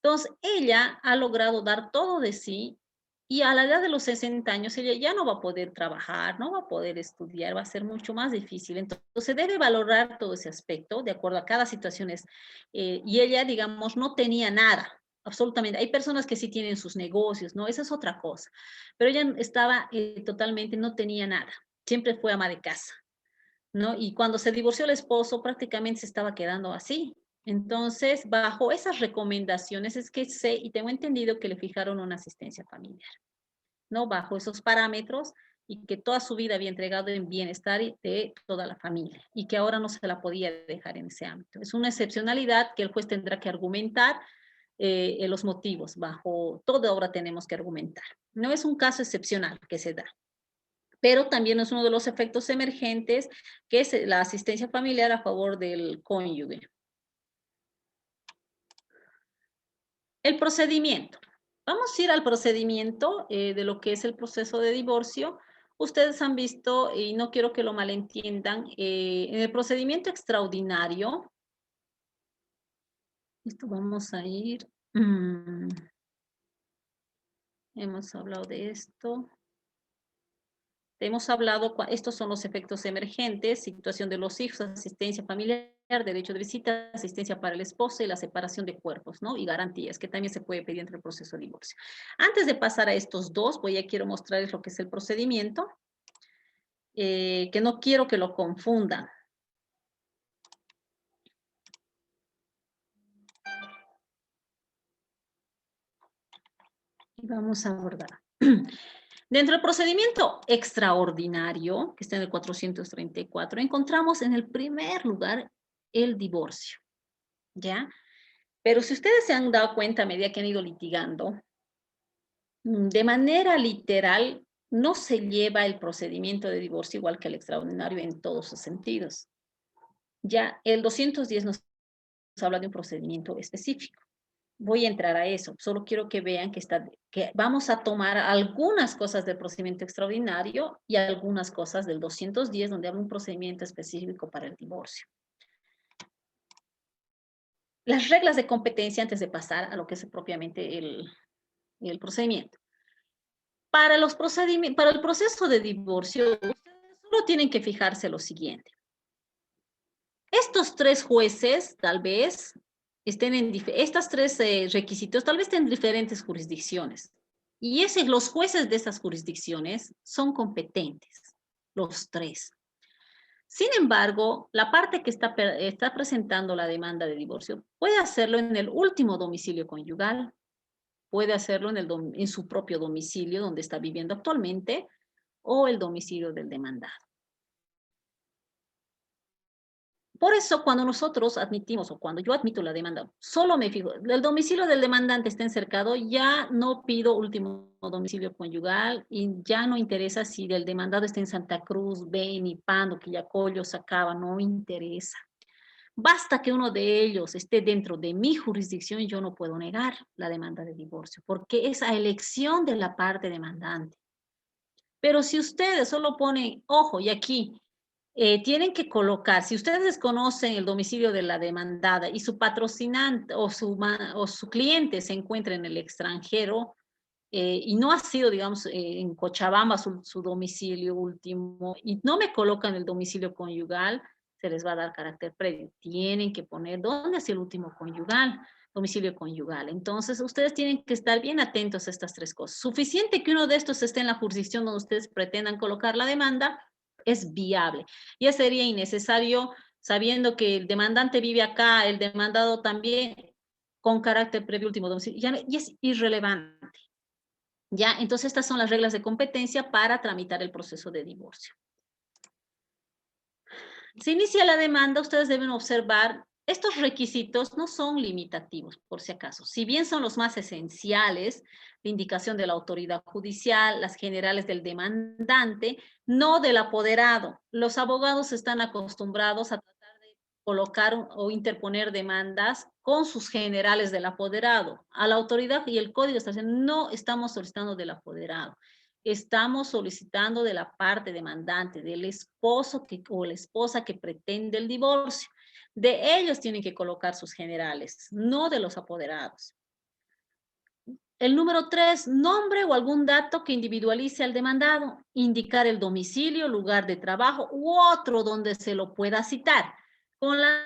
[SPEAKER 2] Entonces, ella ha logrado dar todo de sí y a la edad de los 60 años ella ya no va a poder trabajar, no va a poder estudiar, va a ser mucho más difícil. Entonces, se debe valorar todo ese aspecto de acuerdo a cada situación. Y ella, digamos, no tenía nada, absolutamente. Hay personas que sí tienen sus negocios, ¿no? Esa es otra cosa. Pero ella estaba totalmente, no tenía nada. Siempre fue ama de casa, ¿no? Y cuando se divorció el esposo, prácticamente se estaba quedando así. Entonces, bajo esas recomendaciones es que sé y tengo entendido que le fijaron una asistencia familiar, ¿no? Bajo esos parámetros y que toda su vida había entregado en bienestar de toda la familia y que ahora no se la podía dejar en ese ámbito. Es una excepcionalidad que el juez tendrá que argumentar en los motivos. Bajo toda obra tenemos que argumentar. No es un caso excepcional que se da, pero también es uno de los efectos emergentes que es la asistencia familiar a favor del cónyuge. El procedimiento. Vamos a ir al procedimiento de lo que es el proceso de divorcio. Ustedes han visto, y no quiero que lo malentiendan, en el procedimiento extraordinario, Esto vamos a ir. Hemos hablado de esto. Hemos hablado, estos son los efectos emergentes, situación de los hijos, asistencia familiar, derecho de visita, asistencia para el esposo y la separación de cuerpos, ¿no? Y garantías, que también se puede pedir entre el proceso de divorcio. Antes de pasar a estos dos, quiero mostrarles lo que es el procedimiento, que no quiero que lo confundan. Y vamos a abordar. Dentro del procedimiento extraordinario, que está en el 434, encontramos en el primer lugar el divorcio, ¿ya? Pero si ustedes se han dado cuenta a medida que han ido litigando, de manera literal, no se lleva el procedimiento de divorcio igual que el extraordinario en todos sus sentidos. Ya el 210 nos habla de un procedimiento específico. Voy a entrar a eso, solo quiero que vean que vamos a tomar algunas cosas del procedimiento extraordinario y algunas cosas del 210, donde hay un procedimiento específico para el divorcio. Las reglas de competencia antes de pasar a lo que es propiamente el procedimiento. Para el proceso de divorcio, ustedes solo tienen que fijarse lo siguiente. Estos tres jueces, tal vez, estos tres requisitos, tal vez estén en diferentes jurisdicciones. Y los jueces de esas jurisdicciones son competentes, los tres. Sin embargo, la parte que está presentando la demanda de divorcio puede hacerlo en el último domicilio conyugal, puede hacerlo en su propio domicilio donde está viviendo actualmente o el domicilio del demandado. Por eso, cuando nosotros admitimos o cuando yo admito la demanda, solo me fijo, el domicilio del demandante está encercado, ya no pido último domicilio conyugal y ya no interesa si el demandado está en Santa Cruz, Beni, Pando, Quillacollo, Sacaba, no interesa. Basta que uno de ellos esté dentro de mi jurisdicción y yo no puedo negar la demanda de divorcio, porque es a elección de la parte demandante. Pero si ustedes solo ponen, ojo, y aquí, tienen que colocar, si ustedes desconocen el domicilio de la demandada y su patrocinante o su cliente se encuentra en el extranjero y no ha sido, digamos, en Cochabamba su domicilio último y no me colocan el domicilio conyugal, se les va a dar carácter previo. Tienen que poner dónde es el último conyugal, domicilio conyugal. Entonces, ustedes tienen que estar bien atentos a estas tres cosas. Suficiente que uno de estos esté en la jurisdicción donde ustedes pretendan colocar la demanda, es viable. Ya sería innecesario, sabiendo que el demandante vive acá, el demandado también, con carácter previo último domicilio, ya es irrelevante. ¿Ya? Entonces, estas son las reglas de competencia para tramitar el proceso de divorcio. Se inicia la demanda, ustedes deben observar, estos requisitos no son limitativos, por si acaso. Si bien son los más esenciales, la indicación de la autoridad judicial, las generales del demandante, no del apoderado. Los abogados están acostumbrados a tratar de colocar o interponer demandas con sus generales del apoderado. A la autoridad y el código está diciendo, no estamos solicitando del apoderado. Estamos solicitando de la parte demandante, del esposo o la esposa que pretende el divorcio. De ellos tienen que colocar sus generales, no de los apoderados. El número 3, nombre o algún dato que individualice al demandado. Indicar el domicilio, lugar de trabajo u otro donde se lo pueda citar. Con la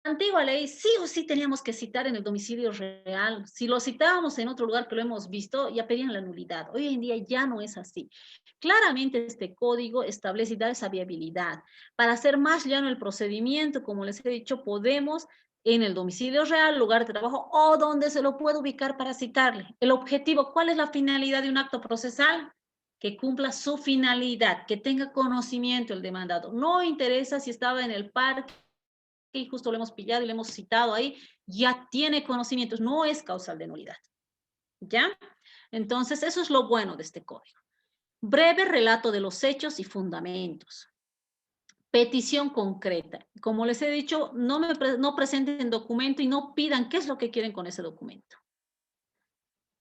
[SPEAKER 2] antigua ley, sí o sí teníamos que citar en el domicilio real. Si lo citábamos en otro lugar que lo hemos visto, ya pedían la nulidad. Hoy en día ya no es así. Claramente este código establece y da esa viabilidad. Para hacer más llano el procedimiento, como les he dicho, podemos en el domicilio real, lugar de trabajo o donde se lo puede ubicar para citarle. El objetivo, ¿cuál es la finalidad de un acto procesal? Que cumpla su finalidad, que tenga conocimiento el demandado. No interesa si estaba en el parque y justo lo hemos pillado y lo hemos citado ahí, ya tiene conocimientos, no es causal de nulidad. ¿Ya? Entonces, eso es lo bueno de este código. Breve relato de los hechos y fundamentos. Petición concreta. Como les he dicho, no presenten documento y no pidan qué es lo que quieren con ese documento.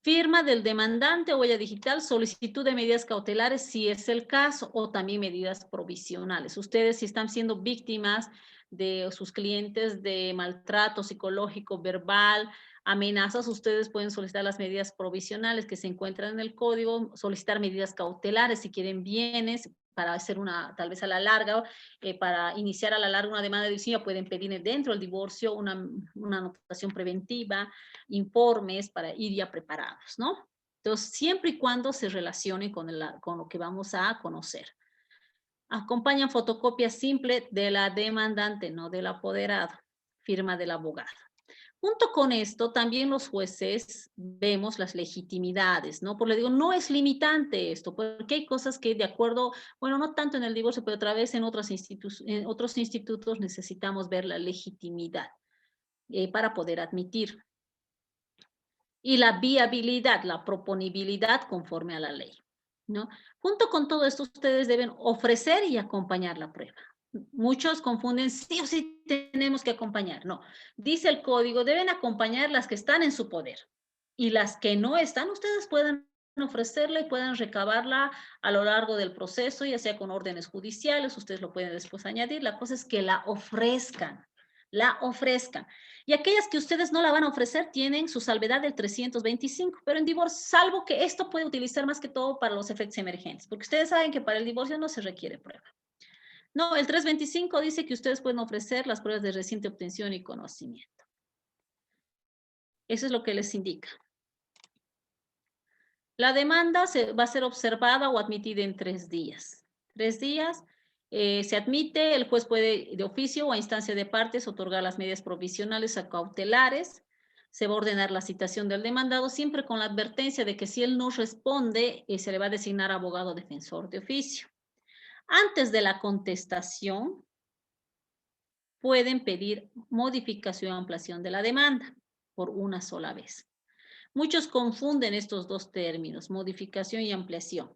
[SPEAKER 2] Firma del demandante o huella digital, solicitud de medidas cautelares si es el caso, o también medidas provisionales. Ustedes, si están siendo víctimas de sus clientes de maltrato psicológico, verbal, amenazas, ustedes pueden solicitar las medidas provisionales que se encuentran en el código, solicitar medidas cautelares si quieren bienes para hacer una, tal vez a la larga, para iniciar a la larga una demanda de divorcio, pueden pedir dentro del divorcio una anotación preventiva, informes para ir ya preparados, ¿no? Entonces, siempre y cuando se relacione con lo que vamos a conocer. Acompañan fotocopia simple de la demandante, no del apoderado, firma del abogado. Junto con esto, también los jueces vemos las legitimidades, ¿no? Por lo digo, no es limitante esto, porque hay cosas que de acuerdo, bueno, no tanto en el divorcio, pero otra vez en otros institutos necesitamos ver la legitimidad para poder admitir. Y la viabilidad, la proponibilidad conforme a la ley, ¿no? Junto con todo esto, ustedes deben ofrecer y acompañar la prueba. Muchos confunden, sí o sí tenemos que acompañar. No, dice el código, deben acompañar las que están en su poder. Y las que no están, ustedes pueden ofrecerla y pueden recabarla a lo largo del proceso, ya sea con órdenes judiciales, ustedes lo pueden después añadir. La cosa es que la ofrezcan, la ofrezcan. Y aquellas que ustedes no la van a ofrecer tienen su salvedad del 325, pero en divorcio, salvo que esto puede utilizar más que todo para los efectos emergentes, porque ustedes saben que para el divorcio no se requiere prueba. No, el 325 dice que ustedes pueden ofrecer las pruebas de reciente obtención y conocimiento. Eso es lo que les indica. La demanda va a ser observada o admitida en 3 días. 3 días se admite, el juez puede de oficio o a instancia de partes otorgar las medidas provisionales o cautelares. Se va a ordenar la citación del demandado siempre con la advertencia de que si él no responde, se le va a designar abogado defensor de oficio. Antes de la contestación, pueden pedir modificación o ampliación de la demanda por una sola vez. Muchos confunden estos dos términos, modificación y ampliación.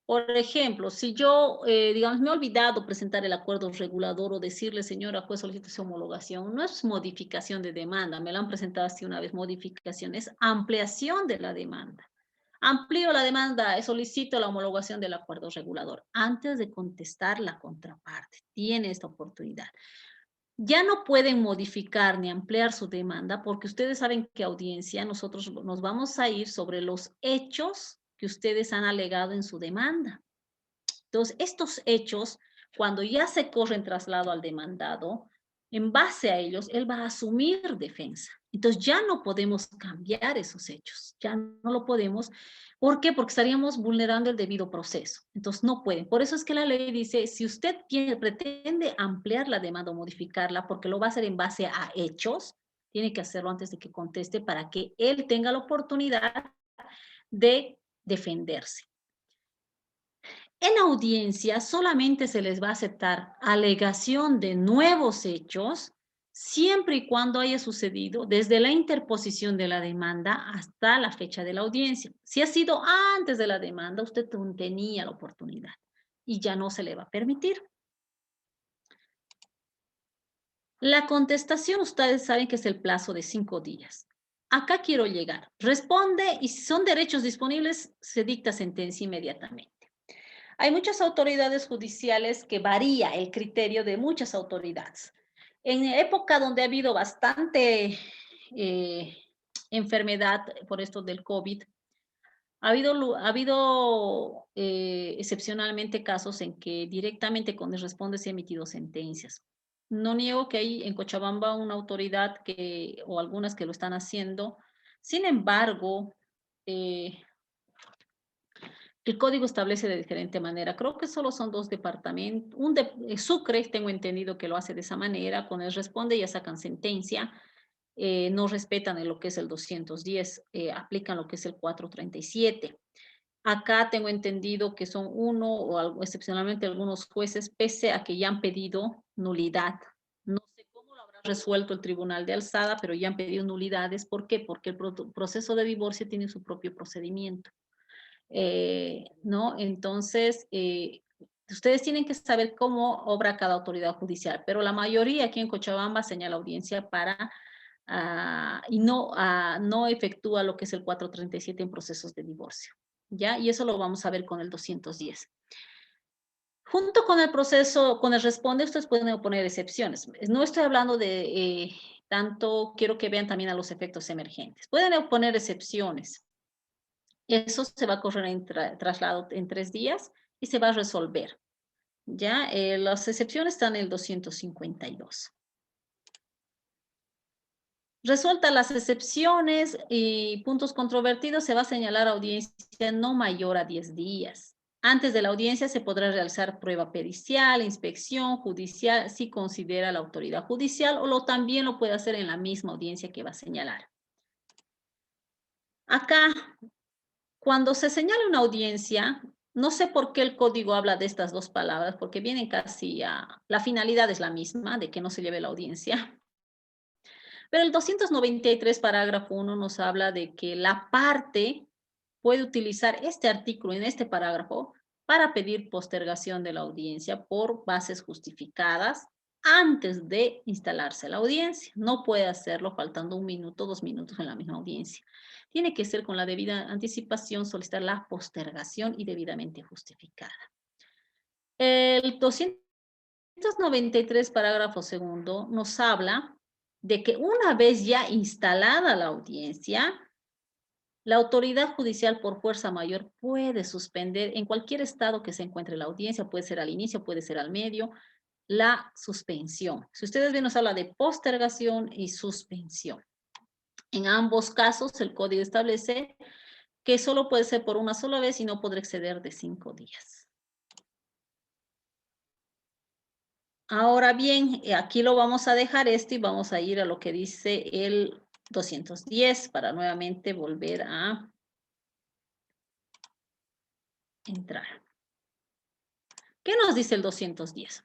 [SPEAKER 2] Por ejemplo, si yo, digamos, me he olvidado presentar el acuerdo regulador o decirle, señora juez, solicito su homologación, no es modificación de demanda, me la han presentado así una vez, modificación, es ampliación de la demanda. Amplío la demanda, solicito la homologación del acuerdo regulador. Antes de contestar la contraparte, tiene esta oportunidad. Ya no pueden modificar ni ampliar su demanda porque ustedes saben que audiencia nosotros nos vamos a ir sobre los hechos que ustedes han alegado en su demanda. Entonces, estos hechos, cuando ya se corren traslado al demandado, en base a ellos, él va a asumir defensa. Entonces, ya no podemos cambiar esos hechos, ya no lo podemos. ¿Por qué? Porque estaríamos vulnerando el debido proceso. Entonces, no pueden. Por eso es que la ley dice, si usted pretende ampliar la demanda o modificarla, porque lo va a hacer en base a hechos, tiene que hacerlo antes de que conteste para que él tenga la oportunidad de defenderse. En audiencia solamente se les va a aceptar alegación de nuevos hechos siempre y cuando haya sucedido desde la interposición de la demanda hasta la fecha de la audiencia. Si ha sido antes de la demanda, usted tenía la oportunidad y ya no se le va a permitir. La contestación, ustedes saben que es el plazo de 5 días. Acá quiero llegar. Responde y si son derechos disponibles, se dicta sentencia inmediatamente. Hay muchas autoridades judiciales que varía el criterio de muchas autoridades. En época donde ha habido bastante enfermedad por esto del COVID, ha habido excepcionalmente casos en que directamente con el responde se han emitido sentencias. No niego que hay en Cochabamba una autoridad o algunas que lo están haciendo. Sin embargo, el código establece de diferente manera. Creo que solo son 2 departamentos. Sucre, tengo entendido que lo hace de esa manera. Con el responde ya sacan sentencia. No respetan lo que es el 210. Aplican lo que es el 437. Acá tengo entendido que son uno o excepcionalmente algunos jueces, pese a que ya han pedido nulidad. No sé cómo lo habrá resuelto el Tribunal de Alzada, pero ya han pedido nulidades. ¿Por qué? Porque el proceso de divorcio tiene su propio procedimiento. ¿No? Entonces, ustedes tienen que saber cómo obra cada autoridad judicial, pero la mayoría aquí en Cochabamba señala audiencia para y no efectúa lo que es el 437 en procesos de divorcio, ¿ya? Y eso lo vamos a ver con el 210. Junto con el proceso, con el responde, ustedes pueden poner excepciones. No estoy hablando de tanto, quiero que vean también a los efectos emergentes. Pueden poner excepciones. Eso se va a correr en traslado en 3 días y se va a resolver. Ya, las excepciones están en el 252. Resueltas las excepciones y puntos controvertidos, se va a señalar audiencia no mayor a 10 días. Antes de la audiencia se podrá realizar prueba pericial, inspección judicial, si considera la autoridad judicial, o también lo puede hacer en la misma audiencia que va a señalar. Acá, cuando se señala una audiencia, no sé por qué el código habla de estas dos palabras, porque vienen casi a... La finalidad es la misma, de que no se lleve la audiencia. Pero el 293, parágrafo 1, nos habla de que la parte puede utilizar este artículo en este parágrafo para pedir postergación de la audiencia por bases justificadas antes de instalarse la audiencia. No puede hacerlo faltando 1 minuto, 2 minutos en la misma audiencia. Tiene que ser con la debida anticipación, solicitar la postergación y debidamente justificada. El 293, parágrafo 2, nos habla de que una vez ya instalada la audiencia, la autoridad judicial por fuerza mayor puede suspender en cualquier estado que se encuentre la audiencia, puede ser al inicio, puede ser al medio, la suspensión. Si ustedes ven, nos habla de postergación y suspensión. En ambos casos, el código establece que solo puede ser por una sola vez y no podrá exceder de 5 días. Ahora bien, aquí lo vamos a dejar esto y vamos a ir a lo que dice el 210 para nuevamente volver a entrar. ¿Qué nos dice el 210?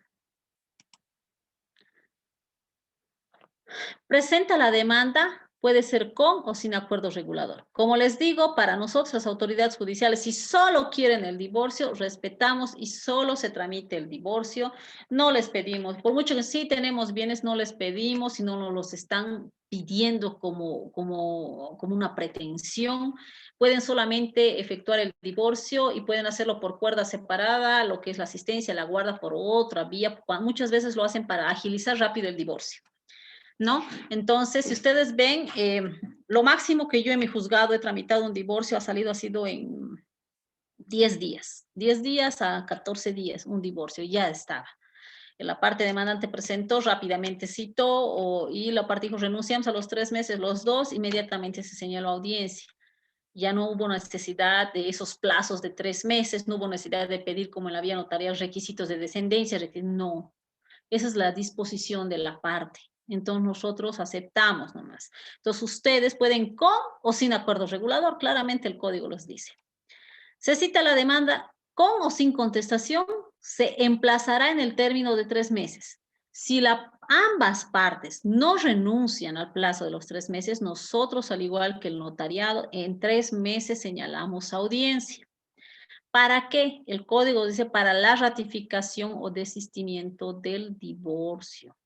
[SPEAKER 2] Presenta la demanda, puede ser con o sin acuerdo regulador. Como les digo, para nosotros las autoridades judiciales, si solo quieren el divorcio, respetamos y solo se tramite el divorcio. No les pedimos, por mucho que sí tenemos bienes, no les pedimos, sino nos los están pidiendo como una pretensión. Pueden solamente efectuar el divorcio y pueden hacerlo por cuerda separada, lo que es la asistencia, la guarda por otra vía. Muchas veces lo hacen para agilizar rápido el divorcio, ¿no? Entonces, si ustedes ven, lo máximo que yo en mi juzgado he tramitado un divorcio ha sido en 10 días. 10 días a 14 días, un divorcio, ya estaba. La parte demandante presentó, rápidamente citó, y la parte dijo, renunciamos a los 3 meses, los dos, inmediatamente se señaló audiencia. Ya no hubo necesidad de esos plazos de 3 meses, no hubo necesidad de pedir, como en la vía notarial, requisitos de descendencia, no. Esa es la disposición de la parte. Entonces nosotros aceptamos nomás. Entonces ustedes pueden con o sin acuerdo regulador, claramente el código los dice. Se cita la demanda con o sin contestación, se emplazará en el término de 3 meses. Si ambas partes no renuncian al plazo de los 3 meses, nosotros, al igual que el notariado, en 3 meses señalamos audiencia. ¿Para qué? El código dice para la ratificación o desistimiento del divorcio.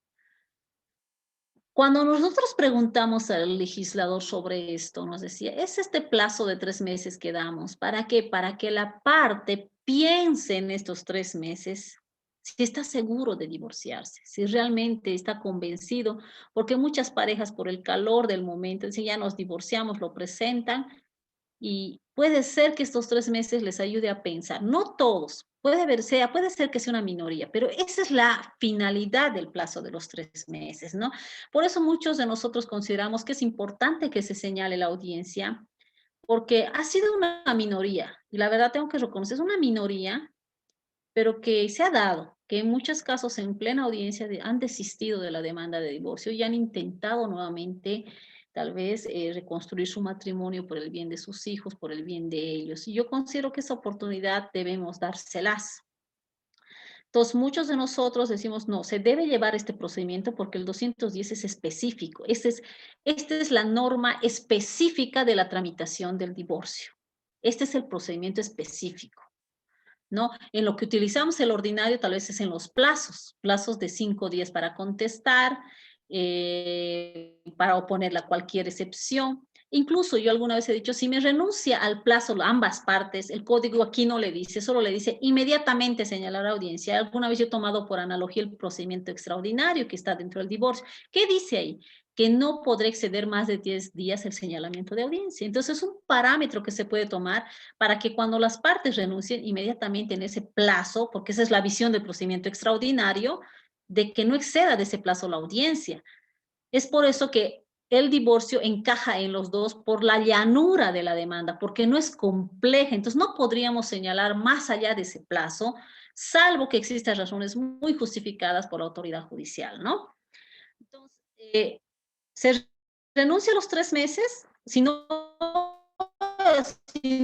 [SPEAKER 2] Cuando nosotros preguntamos al legislador sobre esto, nos decía, es este plazo de 3 meses que damos. ¿Para qué? Para que la parte piense en estos 3 meses si está seguro de divorciarse, si realmente está convencido, porque muchas parejas por el calor del momento, dicen, ya nos divorciamos, lo presentan, y puede ser que estos 3 meses les ayude a pensar. No todos, puede ser que sea una minoría, pero esa es la finalidad del plazo de los 3 meses, ¿no? Por eso muchos de nosotros consideramos que es importante que se señale la audiencia, porque ha sido una minoría, y la verdad tengo que reconocer, es una minoría, pero que se ha dado, que en muchos casos en plena audiencia han desistido de la demanda de divorcio y han intentado nuevamente tal vez reconstruir su matrimonio por el bien de sus hijos, por el bien de ellos. Y yo considero que esa oportunidad debemos dárselas. Entonces, muchos de nosotros decimos, no, se debe llevar este procedimiento porque el 210 es específico. Esta es la norma específica de la tramitación del divorcio. Este es el procedimiento específico, ¿no? En lo que utilizamos el ordinario tal vez es en los plazos de 5 días para contestar, para oponerla a cualquier excepción. Incluso yo alguna vez he dicho, si me renuncia al plazo ambas partes, el código aquí no le dice, solo le dice inmediatamente señalar a audiencia. Alguna vez yo he tomado por analogía el procedimiento extraordinario que está dentro del divorcio. ¿Qué dice ahí? Que no podrá exceder más de 10 días el señalamiento de audiencia. Entonces es un parámetro que se puede tomar para que cuando las partes renuncien inmediatamente en ese plazo, porque esa es la visión del procedimiento extraordinario, de que no exceda de ese plazo la audiencia. Es por eso que el divorcio encaja en los dos por la llanura de la demanda, porque no es compleja. Entonces no podríamos señalar más allá de ese plazo, salvo que existan razones muy justificadas por la autoridad judicial, ¿no? Entonces, se renuncia a los 3 meses, si no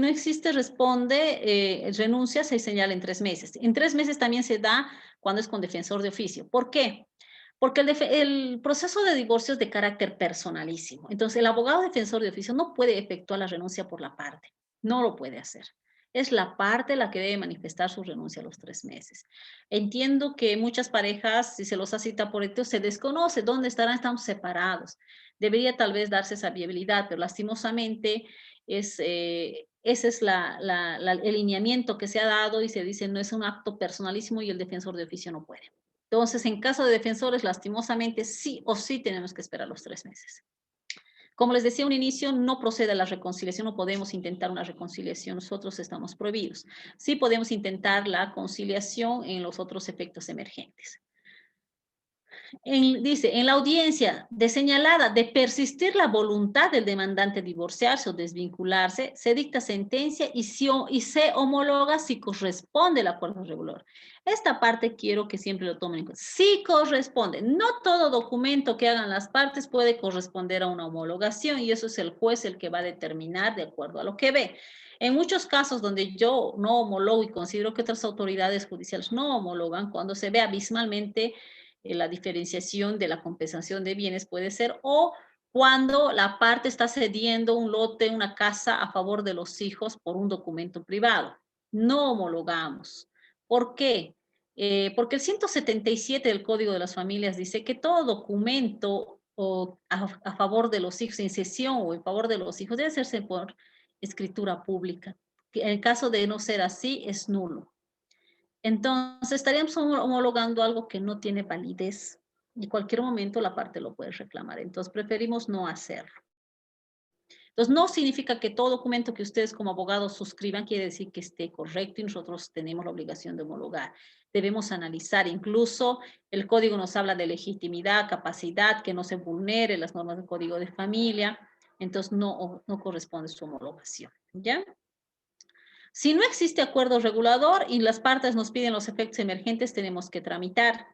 [SPEAKER 2] existe, responde, renuncia, se señala en 3 meses. En 3 meses también se da cuando es con defensor de oficio. ¿Por qué? Porque el proceso de divorcio es de carácter personalísimo. Entonces, el abogado defensor de oficio no puede efectuar la renuncia por la parte. No lo puede hacer. Es la parte la que debe manifestar su renuncia a los 3 meses. Entiendo que muchas parejas, si se los cita por esto, se desconoce dónde estarán, estamos separados. Debería tal vez darse esa viabilidad, pero lastimosamente ese es el lineamiento que se ha dado y se dice no es un acto personalísimo y el defensor de oficio no puede. Entonces, en caso de defensores, lastimosamente, sí o sí tenemos que esperar los 3 meses. Como les decía a un inicio, no procede la reconciliación, no podemos intentar una reconciliación, nosotros estamos prohibidos. Sí podemos intentar la conciliación en los otros efectos emergentes. Dice, en la audiencia de señalada de persistir la voluntad del demandante divorciarse o desvincularse, se dicta sentencia y se homologa si corresponde el acuerdo regular. Esta parte quiero que siempre lo tomen en cuenta. Si corresponde, no todo documento que hagan las partes puede corresponder a una homologación y eso es el juez el que va a determinar de acuerdo a lo que ve. En muchos casos donde yo no homologo y considero que otras autoridades judiciales no homologan, cuando se ve abismalmente la diferenciación de la compensación de bienes puede ser, o cuando la parte está cediendo un lote, una casa a favor de los hijos por un documento privado. No homologamos. ¿Por qué? Porque el 177 del Código de las Familias dice que todo documento a favor de los hijos, en cesión o en favor de los hijos, debe hacerse por escritura pública. En el caso de no ser así, es nulo. Entonces, estaríamos homologando algo que no tiene validez y en cualquier momento la parte lo puede reclamar. Entonces, preferimos no hacerlo. Entonces, no significa que todo documento que ustedes como abogados suscriban quiere decir que esté correcto y nosotros tenemos la obligación de homologar. Debemos analizar, incluso el código nos habla de legitimidad, capacidad, que no se vulnere las normas del código de familia, entonces no corresponde su homologación, ¿ya? Si no existe acuerdo regulador y las partes nos piden los efectos emergentes, tenemos que tramitar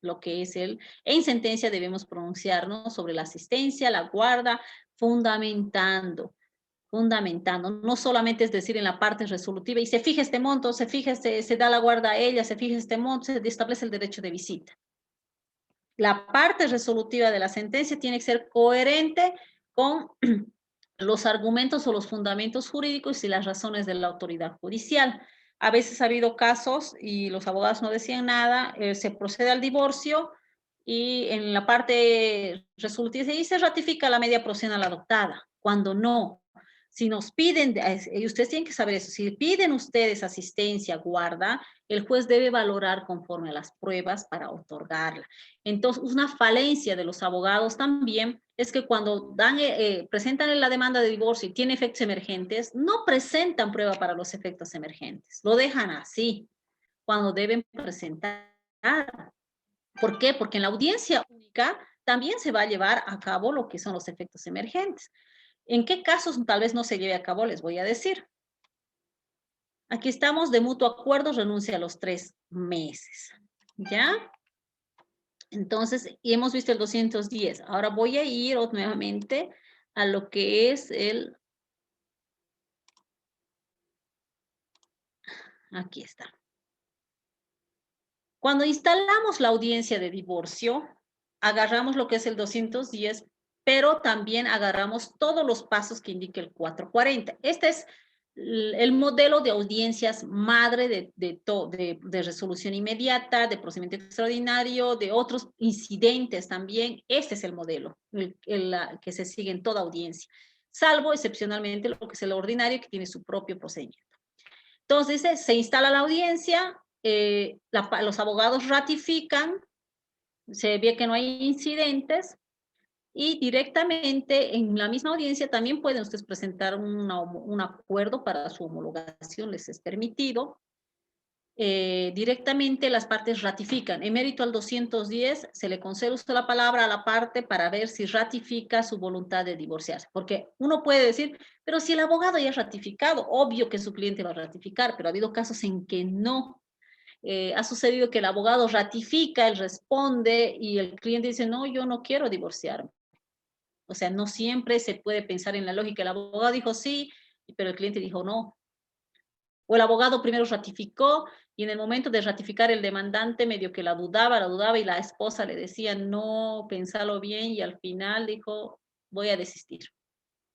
[SPEAKER 2] lo que es en sentencia debemos pronunciarnos sobre la asistencia, la guarda, fundamentando, no solamente es decir en la parte resolutiva y se fija este monto, se da la guarda a ella, se fija este monto, se establece el derecho de visita. La parte resolutiva de la sentencia tiene que ser coherente con los argumentos o los fundamentos jurídicos y las razones de la autoridad judicial. A veces ha habido casos y los abogados no decían nada, se procede al divorcio y en la parte resolutiva se ratifica la medida provisional adoptada, cuando no. Si nos piden, y ustedes tienen que saber eso, si piden ustedes asistencia, guarda, el juez debe valorar conforme a las pruebas para otorgarla. Entonces, una falencia de los abogados también es que cuando presentan la demanda de divorcio y tiene efectos emergentes, no presentan prueba para los efectos emergentes, lo dejan así, cuando deben presentar. ¿Por qué? Porque en la audiencia única también se va a llevar a cabo lo que son los efectos emergentes. ¿En qué casos tal vez no se lleve a cabo? Les voy a decir. Aquí estamos de mutuo acuerdo, renuncia a los 3 meses. ¿Ya? Entonces, y hemos visto el 210. Ahora voy a ir nuevamente a lo que es aquí está. Cuando instalamos la audiencia de divorcio, agarramos lo que es el 210, pero también agarramos todos los pasos que indica el 440. Esta es el modelo de audiencias madre de resolución inmediata, de procedimiento extraordinario, de otros incidentes también. Este es el modelo que se sigue en toda audiencia, salvo excepcionalmente lo que es el ordinario, que tiene su propio procedimiento. Entonces, se instala la audiencia, los abogados ratifican, se ve que no hay incidentes, y directamente en la misma audiencia también pueden ustedes presentar un acuerdo para su homologación, les es permitido. Directamente las partes ratifican. En mérito al 210 se le concede usted la palabra a la parte para ver si ratifica su voluntad de divorciarse. Porque uno puede decir, pero si el abogado ya ha ratificado, obvio que su cliente va a ratificar, pero ha habido casos en que no. Ha sucedido que el abogado ratifica, él responde y el cliente dice, no, yo no quiero divorciarme. O sea, no siempre se puede pensar en la lógica. El abogado dijo sí, pero el cliente dijo no. O el abogado primero ratificó y en el momento de ratificar el demandante medio que la dudaba y la esposa le decía no, pensalo bien y al final dijo voy a desistir,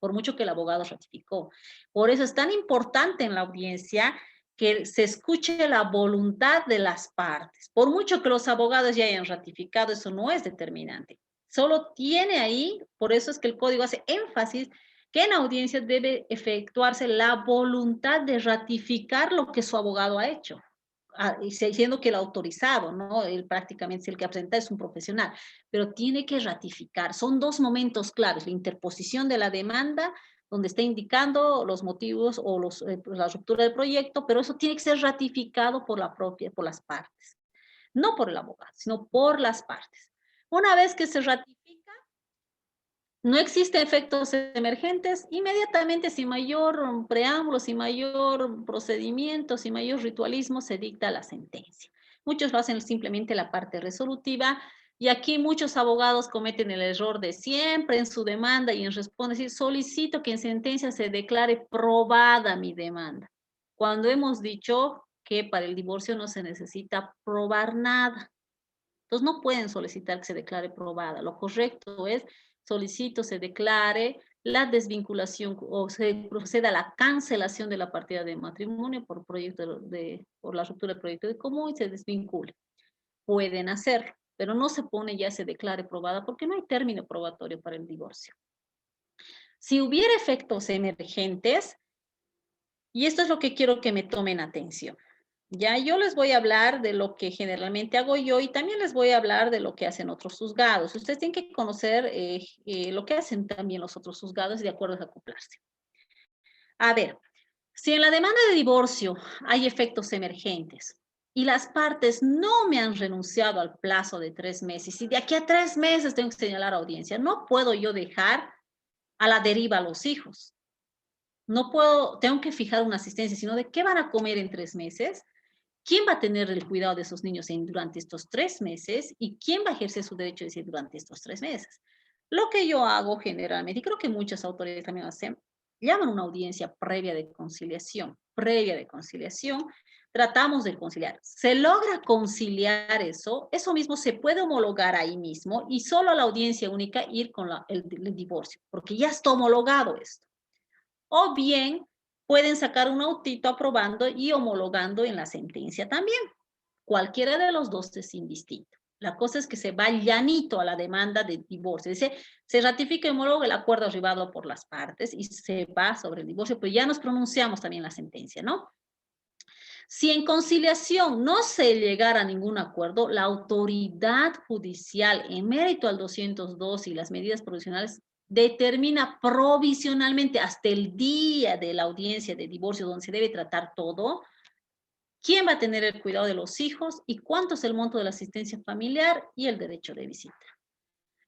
[SPEAKER 2] por mucho que el abogado ratificó. Por eso es tan importante en la audiencia que se escuche la voluntad de las partes. Por mucho que los abogados ya hayan ratificado, eso no es determinante. Solo tiene ahí, por eso es que el código hace énfasis que en audiencia debe efectuarse la voluntad de ratificar lo que su abogado ha hecho, siendo que el autorizado, ¿no? Él prácticamente es el que presenta, es un profesional, pero tiene que ratificar. Son dos momentos claves, la interposición de la demanda, donde está indicando los motivos o la ruptura del proyecto, pero eso tiene que ser ratificado por las partes, no por el abogado, sino por las partes. Una vez que se ratifica, no existen efectos emergentes, inmediatamente sin mayor preámbulo, sin mayor procedimiento, sin mayor ritualismo, se dicta la sentencia. Muchos lo hacen simplemente la parte resolutiva y aquí muchos abogados cometen el error de siempre en su demanda y en respuesta decir, solicito que en sentencia se declare probada mi demanda. Cuando hemos dicho que para el divorcio no se necesita probar nada. Entonces no pueden solicitar que se declare probada. Lo correcto es solicito se declare la desvinculación o se proceda a la cancelación de la partida de matrimonio por la ruptura del proyecto de común y se desvincule. Pueden hacerlo, pero no se pone ya se declare probada porque no hay término probatorio para el divorcio. Si hubiera efectos emergentes, y esto es lo que quiero que me tomen atención. Ya yo les voy a hablar de lo que generalmente hago yo y también les voy a hablar de lo que hacen otros juzgados. Ustedes tienen que conocer lo que hacen también los otros juzgados y de acuerdo a acoplarse. A ver, si en la demanda de divorcio hay efectos emergentes y las partes no me han renunciado al plazo de 3 meses y de aquí a 3 meses tengo que señalar audiencia, no puedo yo dejar a la deriva a los hijos. No puedo, tengo que fijar una asistencia, sino de qué van a comer en 3 meses. ¿Quién va a tener el cuidado de esos niños durante estos 3 meses? ¿Y quién va a ejercer su derecho de decir durante estos 3 meses? Lo que yo hago generalmente, y creo que muchas autoridades también hacen, llaman una audiencia previa de conciliación. Tratamos de conciliar. Se logra conciliar eso mismo se puede homologar ahí mismo y solo a la audiencia única ir con el divorcio, porque ya está homologado esto. O bien pueden sacar un autito aprobando y homologando en la sentencia también. Cualquiera de los dos es indistinto. La cosa es que se va llanito a la demanda de divorcio. Dice, se ratifica y homologa el acuerdo arribado por las partes y se va sobre el divorcio, pero ya nos pronunciamos también en la sentencia, ¿no? Si en conciliación no se llegara a ningún acuerdo, la autoridad judicial en mérito al 202 y las medidas provisionales determina provisionalmente hasta el día de la audiencia de divorcio donde se debe tratar todo, quién va a tener el cuidado de los hijos y cuánto es el monto de la asistencia familiar y el derecho de visita.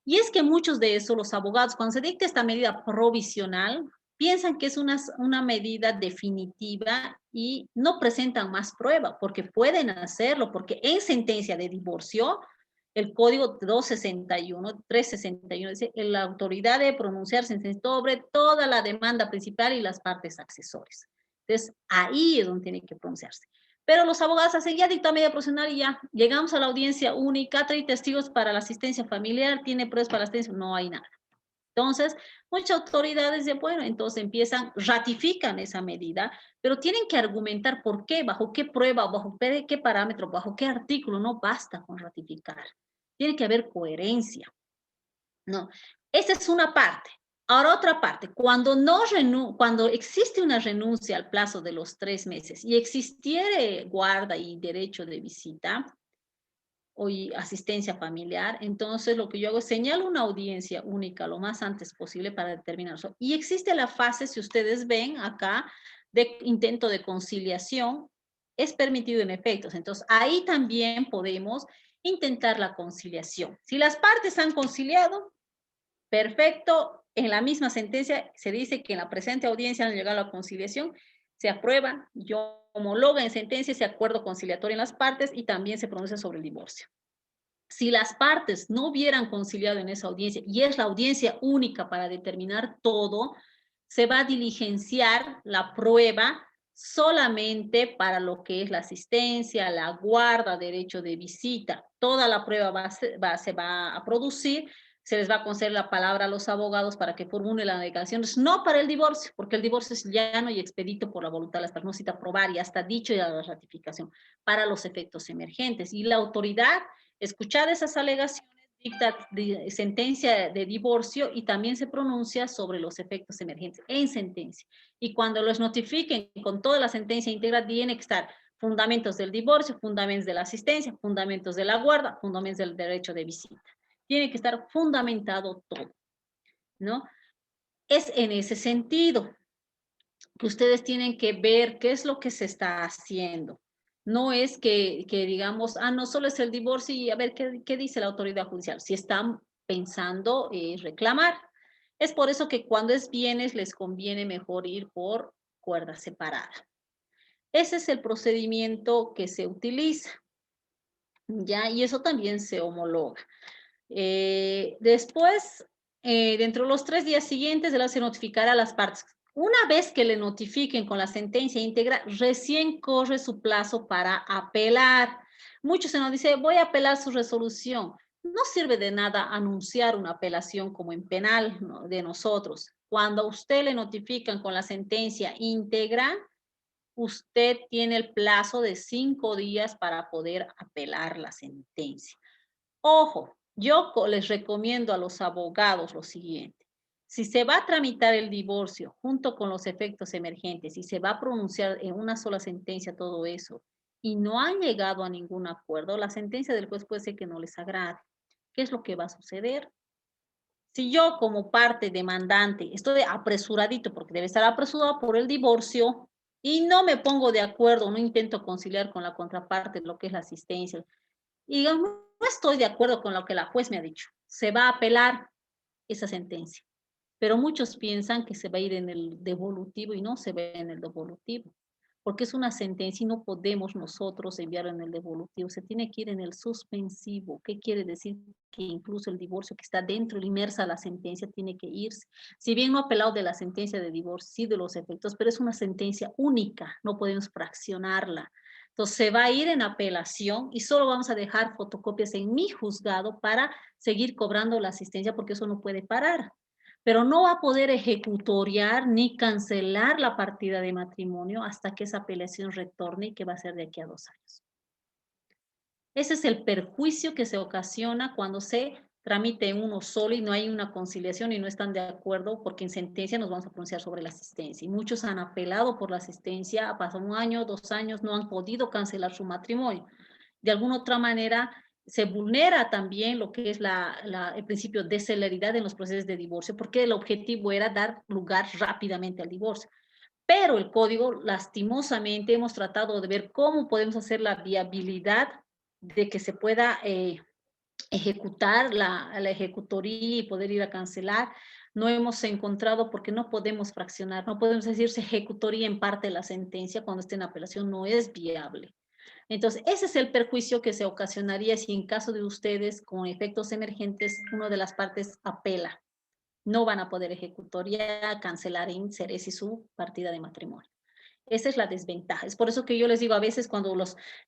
[SPEAKER 2] Y es que muchos de esos, los abogados, cuando se dicta esta medida provisional, piensan que es una medida definitiva y no presentan más prueba, porque pueden hacerlo, porque en sentencia de divorcio, el código 261, 361, dice, la autoridad debe pronunciarse sobre toda la demanda principal y las partes accesorias. Entonces, ahí es donde tiene que pronunciarse. Pero los abogados hacen ya dicta medida provisional y ya llegamos a la audiencia única, trae testigos para la asistencia familiar, tiene pruebas para la asistencia, no hay nada. Entonces, muchas autoridades de, bueno, entonces ratifican esa medida, pero tienen que argumentar por qué, bajo qué prueba, bajo qué parámetro, bajo qué artículo. No basta con ratificar. Tiene que haber coherencia, ¿no? Esa es una parte. Ahora otra parte, cuando existe una renuncia al plazo de los 3 meses y existiere guarda y derecho de visita, o asistencia familiar, entonces lo que yo hago es señalo una audiencia única lo más antes posible para determinar eso. Y existe la fase, si ustedes ven acá, de intento de conciliación, es permitido en efectos. Entonces ahí también podemos intentar la conciliación. Si las partes han conciliado, perfecto. En la misma sentencia se dice que en la presente audiencia han llegado a la conciliación, se aprueba, yo homologa en sentencia ese acuerdo conciliatorio en las partes y también se pronuncia sobre el divorcio. Si las partes no hubieran conciliado en esa audiencia y es la audiencia única para determinar todo, se va a diligenciar la prueba solamente para lo que es la asistencia, la guarda, derecho de visita. Toda la prueba se va a producir, se les va a conceder la palabra a los abogados para que formulen las alegaciones, no para el divorcio, porque el divorcio es llano y expedito por la voluntad de las personas, no necesita probar, ya está dicho ya la ratificación, para los efectos emergentes. Y la autoridad, escuchar esas alegaciones, dicta sentencia de divorcio y también se pronuncia sobre los efectos emergentes en sentencia. Y cuando los notifiquen con toda la sentencia íntegra, tiene que estar fundamentos del divorcio, fundamentos de la asistencia, fundamentos de la guarda, fundamentos del derecho de visita. Tiene que estar fundamentado todo, ¿no? Es en ese sentido que ustedes tienen que ver qué es lo que se está haciendo. No es que digamos, no solo es el divorcio y a ver qué dice la autoridad judicial. Si están pensando reclamar. Es por eso que cuando es bienes les conviene mejor ir por cuerda separada. Ese es el procedimiento que se utiliza, ¿ya? Y eso también se homologa. Después, dentro de los 3 días siguientes, se notificará a las partes. Una vez que le notifiquen con la sentencia íntegra, recién corre su plazo para apelar. Muchos se nos dice, voy a apelar su resolución. No sirve de nada anunciar una apelación como en penal, ¿no?, de nosotros. Cuando a usted le notifican con la sentencia íntegra, usted tiene el plazo de 5 días para poder apelar la sentencia. Ojo, yo les recomiendo a los abogados lo siguiente. Si se va a tramitar el divorcio junto con los efectos emergentes y se va a pronunciar en una sola sentencia todo eso y no han llegado a ningún acuerdo, la sentencia del juez puede ser que no les agrade. ¿Qué es lo que va a suceder? Si yo como parte demandante estoy apresuradito, porque debe estar apresurado por el divorcio, y no me pongo de acuerdo, no intento conciliar con la contraparte lo que es la asistencia, y digamos, no estoy de acuerdo con lo que la juez me ha dicho, se va a apelar esa sentencia. Pero muchos piensan que se va a ir en el devolutivo y no se ve en el devolutivo, porque es una sentencia y no podemos nosotros enviarlo en el devolutivo, se tiene que ir en el suspensivo. ¿Qué quiere decir? Que incluso el divorcio que está dentro, inmersa la sentencia, tiene que irse. Si bien no ha apelado de la sentencia de divorcio, sí de los efectos, pero es una sentencia única, no podemos fraccionarla. Entonces se va a ir en apelación y solo vamos a dejar fotocopias en mi juzgado para seguir cobrando la asistencia, porque eso no puede parar. Pero no va a poder ejecutoriar ni cancelar la partida de matrimonio hasta que esa apelación retorne, y que va a ser de aquí a 2 años. Ese es el perjuicio que se ocasiona cuando se tramite uno solo y no hay una conciliación y no están de acuerdo, porque en sentencia nos vamos a pronunciar sobre la asistencia. Y muchos han apelado por la asistencia, ha pasado 1 año, 2 años, no han podido cancelar su matrimonio. De alguna otra manera, se vulnera también lo que es el principio de celeridad en los procesos de divorcio, porque el objetivo era dar lugar rápidamente al divorcio. Pero el código, lastimosamente, hemos tratado de ver cómo podemos hacer la viabilidad de que se pueda ejecutar la ejecutoría y poder ir a cancelar. No hemos encontrado, porque no podemos fraccionar, no podemos decir se ejecutoría en parte de la sentencia cuando esté en apelación, no es viable. Entonces, ese es el perjuicio que se ocasionaría si en caso de ustedes con efectos emergentes, una de las partes apela. No van a poder ejecutoriar, cancelar en ceres y su partida de matrimonio. Esa es la desventaja. Es por eso que yo les digo a veces cuando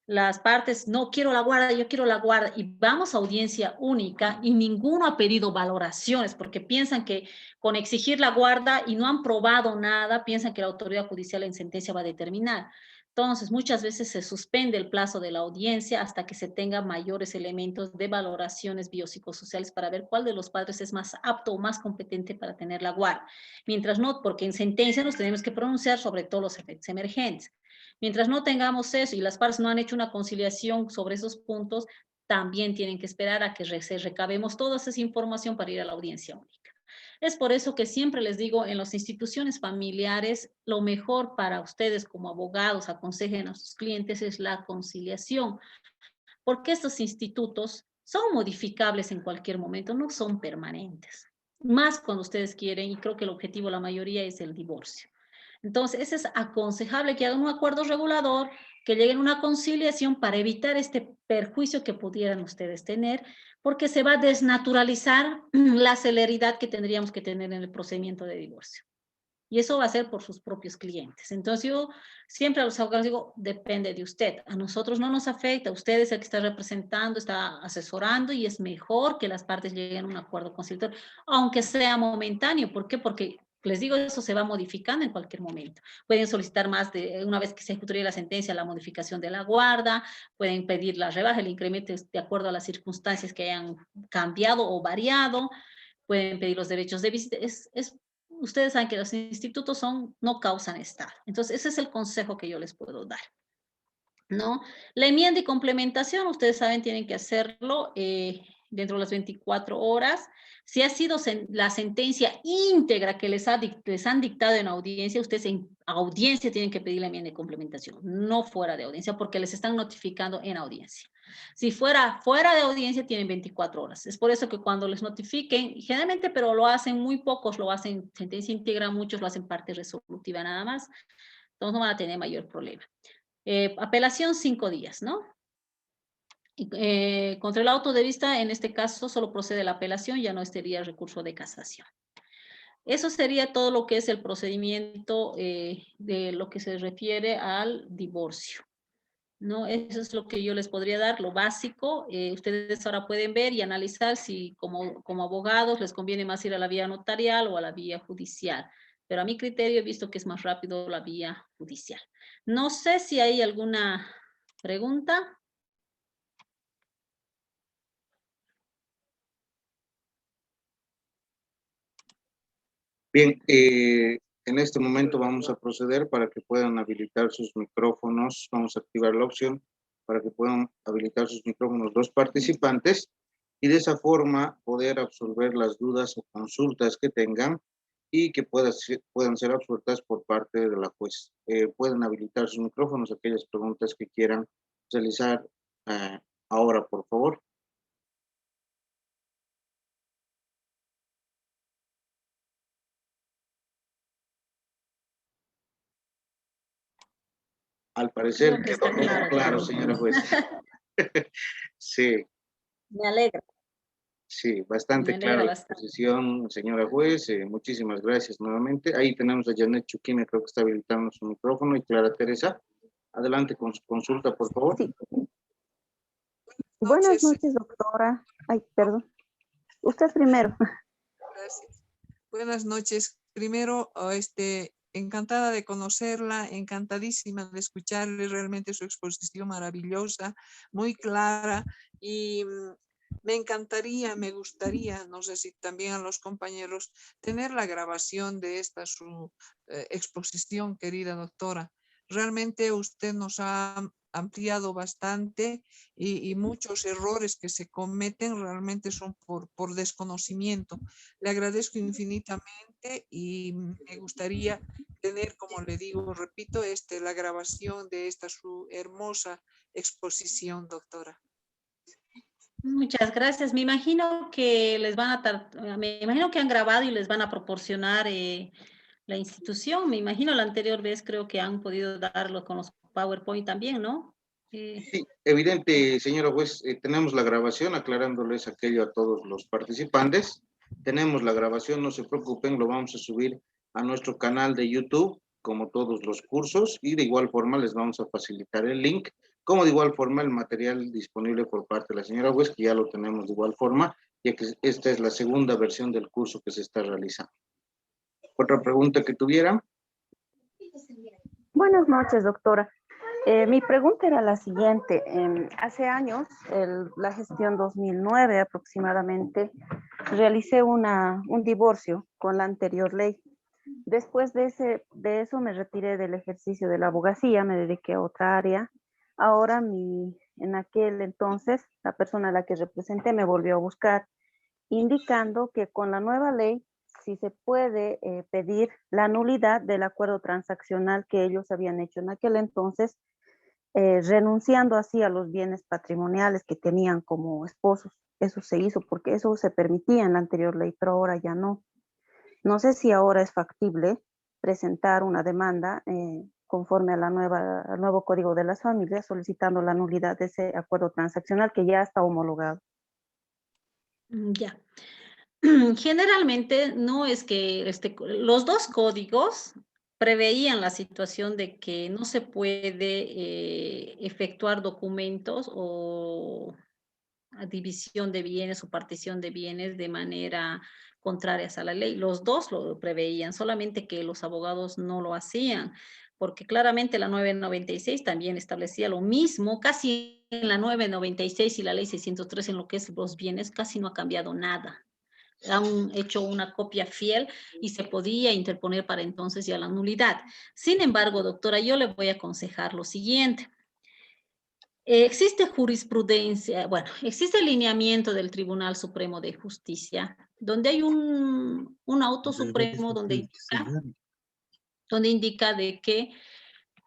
[SPEAKER 2] las partes, no quiero la guarda, yo quiero la guarda, y vamos a audiencia única y ninguno ha pedido valoraciones porque piensan que con exigir la guarda y no han probado nada, piensan que la autoridad judicial en sentencia va a determinar. Entonces, muchas veces se suspende el plazo de la audiencia hasta que se tengan mayores elementos de valoraciones biopsicosociales para ver cuál de los padres es más apto o más competente para tener la guarda. Mientras no, porque en sentencia nos tenemos que pronunciar sobre todos los efectos emergentes. Mientras no tengamos eso y las partes no han hecho una conciliación sobre esos puntos, también tienen que esperar a que recabemos toda esa información para ir a la audiencia única. Es por eso que siempre les digo, en las instituciones familiares, lo mejor para ustedes como abogados, aconsejen a sus clientes, es la conciliación, porque estos institutos son modificables en cualquier momento, no son permanentes. Más cuando ustedes quieren, y creo que el objetivo de la mayoría es el divorcio. Entonces, es aconsejable que hagan un acuerdo regulador, que lleguen a una conciliación para evitar este perjuicio que pudieran ustedes tener, porque se va a desnaturalizar la celeridad que tendríamos que tener en el procedimiento de divorcio. Y eso va a ser por sus propios clientes. Entonces yo siempre a los abogados digo, depende de usted. A nosotros no nos afecta. Usted es el que está representando, está asesorando y es mejor que las partes lleguen a un acuerdo conciliatorio, aunque sea momentáneo. ¿Por qué? Porque les digo, eso se va modificando en cualquier momento. Pueden solicitar más de, una vez que se ejecutaría la sentencia, la modificación de la guarda, pueden pedir la rebaja, el incremento de acuerdo a las circunstancias que hayan cambiado o variado, pueden pedir los derechos de visita. Ustedes saben que los institutos no causan estado. Entonces, ese es el consejo que yo les puedo dar, ¿no? La enmienda y complementación, ustedes saben, tienen que hacerlo dentro de las 24 horas. Si ha sido la sentencia íntegra que les han dictado en audiencia, ustedes en audiencia tienen que pedir la enmienda y complementación, no fuera de audiencia, porque les están notificando en audiencia. Si fuera de audiencia, tienen 24 horas. Es por eso que cuando les notifiquen, generalmente, pero lo hacen muy pocos, lo hacen sentencia íntegra, muchos lo hacen parte resolutiva nada más, entonces no van a tener mayor problema. Apelación 5 días, ¿no? Contra el auto de vista, en este caso, solo procede la apelación, ya no estaría el recurso de casación. Eso sería todo lo que es el procedimiento de lo que se refiere al divorcio, ¿no? Eso es lo que yo les podría dar, lo básico. Ustedes ahora pueden ver y analizar si como abogados les conviene más ir a la vía notarial o a la vía judicial. Pero a mi criterio he visto que es más rápido la vía judicial. No sé si hay alguna pregunta.
[SPEAKER 1] Bien, en este momento vamos a proceder para que puedan habilitar sus micrófonos. Vamos a activar la opción para que puedan habilitar sus micrófonos los participantes y de esa forma poder absolver las dudas o consultas que tengan y que puedan ser absueltas por parte de la juez. Pueden habilitar sus micrófonos, aquellas preguntas que quieran realizar ahora, por favor. Al parecer
[SPEAKER 2] Creo que está claro.
[SPEAKER 1] claro, señora juez. Sí.
[SPEAKER 2] Me alegra.
[SPEAKER 1] Sí, bastante
[SPEAKER 2] Me alegra
[SPEAKER 1] clara la
[SPEAKER 2] bastante.
[SPEAKER 1] exposición, señora juez. Muchísimas gracias nuevamente. Ahí tenemos a Janet Chuquime, creo que está habilitando su micrófono, y Clara Teresa. Adelante con su consulta, por favor.
[SPEAKER 3] Sí. Buenas noches, doctora. Ay, perdón. Usted primero.
[SPEAKER 4] Gracias. Buenas noches. Primero, encantada de conocerla, encantadísima de escucharle, realmente su exposición maravillosa, muy clara, y me gustaría, no sé si también a los compañeros, tener la grabación de esta su exposición, querida doctora. Realmente usted nos ha ampliado bastante y muchos errores que se cometen realmente son por desconocimiento. Le agradezco infinitamente y me gustaría tener, como le digo, repito, la grabación de esta su hermosa exposición, doctora.
[SPEAKER 2] Muchas gracias. Me imagino que me imagino que han grabado y les van a proporcionar la institución. Me imagino la anterior vez creo que han podido darlo con los PowerPoint también, ¿no?
[SPEAKER 1] Sí, evidente, señora juez, tenemos la grabación, aclarándoles aquello a todos los participantes. Tenemos la grabación, no se preocupen, lo vamos a subir a nuestro canal de YouTube como todos los cursos, y de igual forma les vamos a facilitar el link, como de igual forma el material disponible por parte de la señora West, que ya lo tenemos de igual forma, ya que esta es la segunda versión del curso que se está realizando. ¿Otra pregunta que tuviera?
[SPEAKER 3] Buenas noches, doctora. Mi pregunta era la siguiente. Hace años, la gestión 2009 aproximadamente, realicé un divorcio con la anterior ley. Después de eso me retiré del ejercicio de la abogacía, me dediqué a otra área. Ahora, en aquel entonces, la persona a la que representé me volvió a buscar, indicando que con la nueva ley sí se puede pedir la nulidad del acuerdo transaccional que ellos habían hecho en aquel entonces, renunciando así a los bienes patrimoniales que tenían como esposos. Eso se hizo porque eso se permitía en la anterior ley, pero ahora ya no. No sé si ahora es factible presentar una demanda conforme a al nuevo Código de las Familias, solicitando la nulidad de ese acuerdo transaccional que ya está homologado.
[SPEAKER 2] Ya. Generalmente no es que los dos códigos preveían la situación de que no se puede efectuar documentos o división de bienes o partición de bienes de manera contrarias a la ley. Los dos lo preveían, solamente que los abogados no lo hacían, porque claramente la 996 también establecía lo mismo, casi en la 996 y la ley 603 en lo que es los bienes, casi no ha cambiado nada. Han hecho una copia fiel y se podía interponer para entonces ya la nulidad. Sin embargo, doctora, yo le voy a aconsejar lo siguiente. Existe jurisprudencia, bueno, existe el lineamiento del Tribunal Supremo de Justicia, donde hay un auto supremo donde indica de que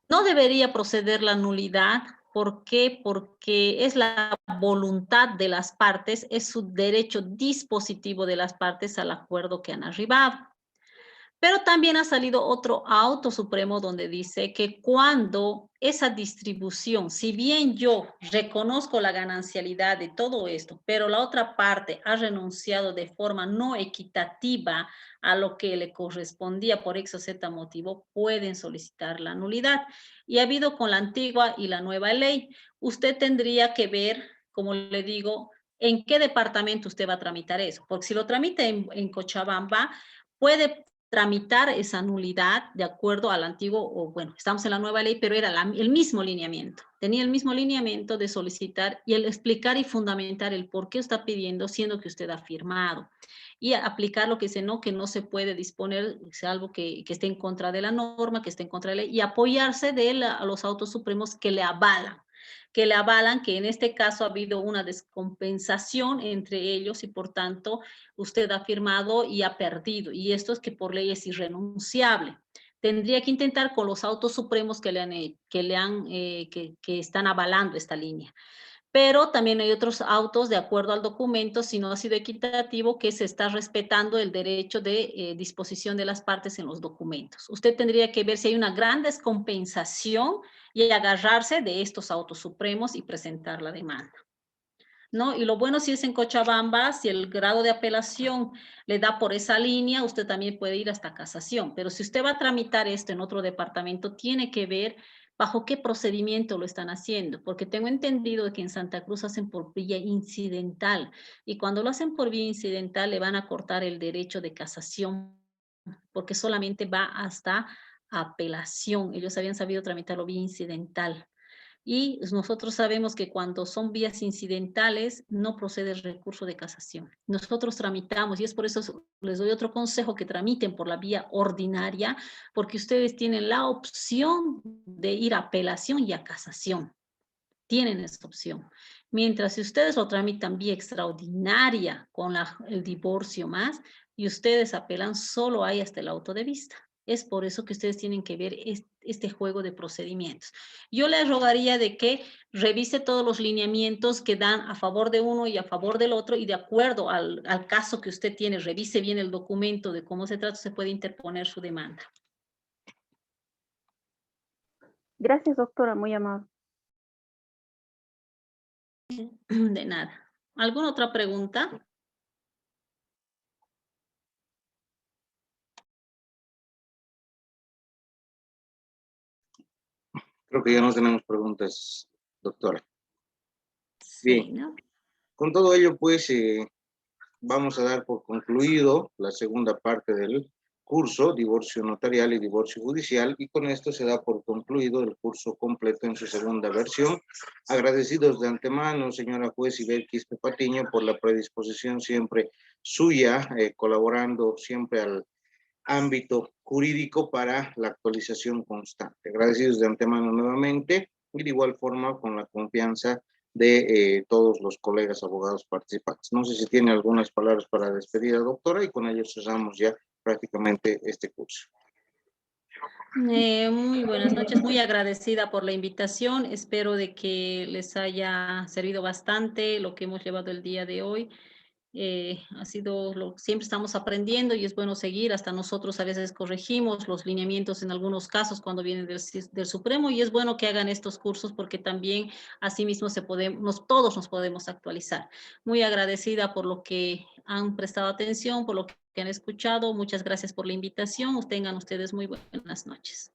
[SPEAKER 2] no debería proceder la nulidad. ¿Por qué? Porque es la voluntad de las partes, es su derecho dispositivo de las partes al acuerdo que han arribado. Pero también ha salido otro auto supremo donde dice que cuando esa distribución, si bien yo reconozco la ganancialidad de todo esto, pero la otra parte ha renunciado de forma no equitativa a lo que le correspondía por X o Z motivo, pueden solicitar la nulidad. Y ha habido con la antigua y la nueva ley. Usted tendría que ver, como le digo, en qué departamento usted va a tramitar eso. Porque si lo tramita en Cochabamba, puede tramitar esa nulidad de acuerdo al antiguo, o bueno, estamos en la nueva ley, pero era el mismo lineamiento. Tenía el mismo lineamiento de solicitar y el explicar y fundamentar el por qué está pidiendo, siendo que usted ha firmado. Y aplicar lo que dice, no, que no se puede disponer, algo que esté en contra de la norma, que esté en contra de la ley, y apoyarse a los autos supremos que le avalan que en este caso ha habido una descompensación entre ellos y por tanto usted ha firmado y ha perdido. Y esto es que por ley es irrenunciable. Tendría que intentar con los autos supremos que están avalando esta línea. Pero también hay otros autos de acuerdo al documento, si no ha sido equitativo, que se está respetando el derecho de disposición de las partes en los documentos. Usted tendría que ver si hay una gran descompensación y agarrarse de estos autos supremos y presentar la demanda, ¿no? Y lo bueno si es en Cochabamba, si el grado de apelación le da por esa línea, usted también puede ir hasta casación. Pero si usted va a tramitar esto en otro departamento, tiene que ver bajo qué procedimiento lo están haciendo, porque tengo entendido que en Santa Cruz hacen por vía incidental, y cuando lo hacen por vía incidental le van a cortar el derecho de casación, porque solamente va hasta apelación. Ellos habían sabido tramitarlo vía incidental. Y nosotros sabemos que cuando son vías incidentales no procede el recurso de casación. Nosotros tramitamos, y es por eso les doy otro consejo, que tramiten por la vía ordinaria, porque ustedes tienen la opción de ir a apelación y a casación. Tienen esa opción. Mientras si ustedes lo tramitan vía extraordinaria con el divorcio más, y ustedes apelan, solo hay hasta el auto de vista. Es por eso que ustedes tienen que ver este juego de procedimientos. Yo les rogaría de que revise todos los lineamientos que dan a favor de uno y a favor del otro, y de acuerdo al caso que usted tiene, revise bien el documento de cómo se trata, se puede interponer su demanda.
[SPEAKER 3] Gracias, doctora, muy amable.
[SPEAKER 2] De nada. ¿Alguna otra pregunta?
[SPEAKER 1] Creo que ya no tenemos preguntas, doctora.
[SPEAKER 2] Sí,
[SPEAKER 1] Bien.
[SPEAKER 2] ¿no?
[SPEAKER 1] Con todo ello, pues, vamos a dar por concluido la segunda parte del curso, divorcio notarial y divorcio judicial, y con esto se da por concluido el curso completo en su segunda versión. Agradecidos de antemano, señora juez Ibel Quispe Patiño, por la predisposición siempre suya, colaborando siempre al ámbito jurídico para la actualización constante. Agradecidos de antemano nuevamente, y de igual forma con la confianza de todos los colegas abogados participantes. No sé si tiene algunas palabras para despedir a la doctora, y con ello cerramos ya prácticamente este curso.
[SPEAKER 2] Muy buenas noches, muy agradecida por la invitación. Espero de que les haya servido bastante lo que hemos llevado el día de hoy. Ha sido siempre estamos aprendiendo y es bueno seguir, hasta nosotros a veces corregimos los lineamientos en algunos casos cuando vienen del Supremo, y es bueno que hagan estos cursos porque también asimismo todos nos podemos actualizar. Muy agradecida por lo que han prestado atención, por lo que han escuchado. Muchas gracias por la invitación. Tengan ustedes muy buenas noches.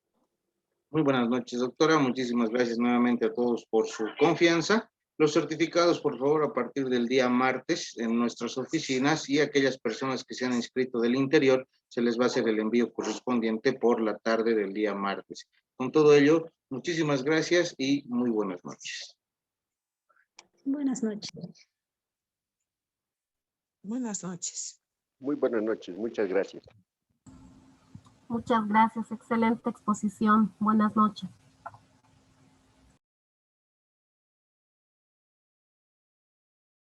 [SPEAKER 1] Muy buenas noches, doctora. Muchísimas gracias nuevamente a todos por su confianza. Los certificados, por favor, a partir del día martes en nuestras oficinas, y aquellas personas que se han inscrito del interior, se les va a hacer el envío correspondiente por la tarde del día martes. Con todo ello, muchísimas gracias y muy buenas noches.
[SPEAKER 2] Buenas noches.
[SPEAKER 4] Buenas noches.
[SPEAKER 5] Muy buenas noches, muchas gracias.
[SPEAKER 6] Muchas gracias, excelente exposición. Buenas noches.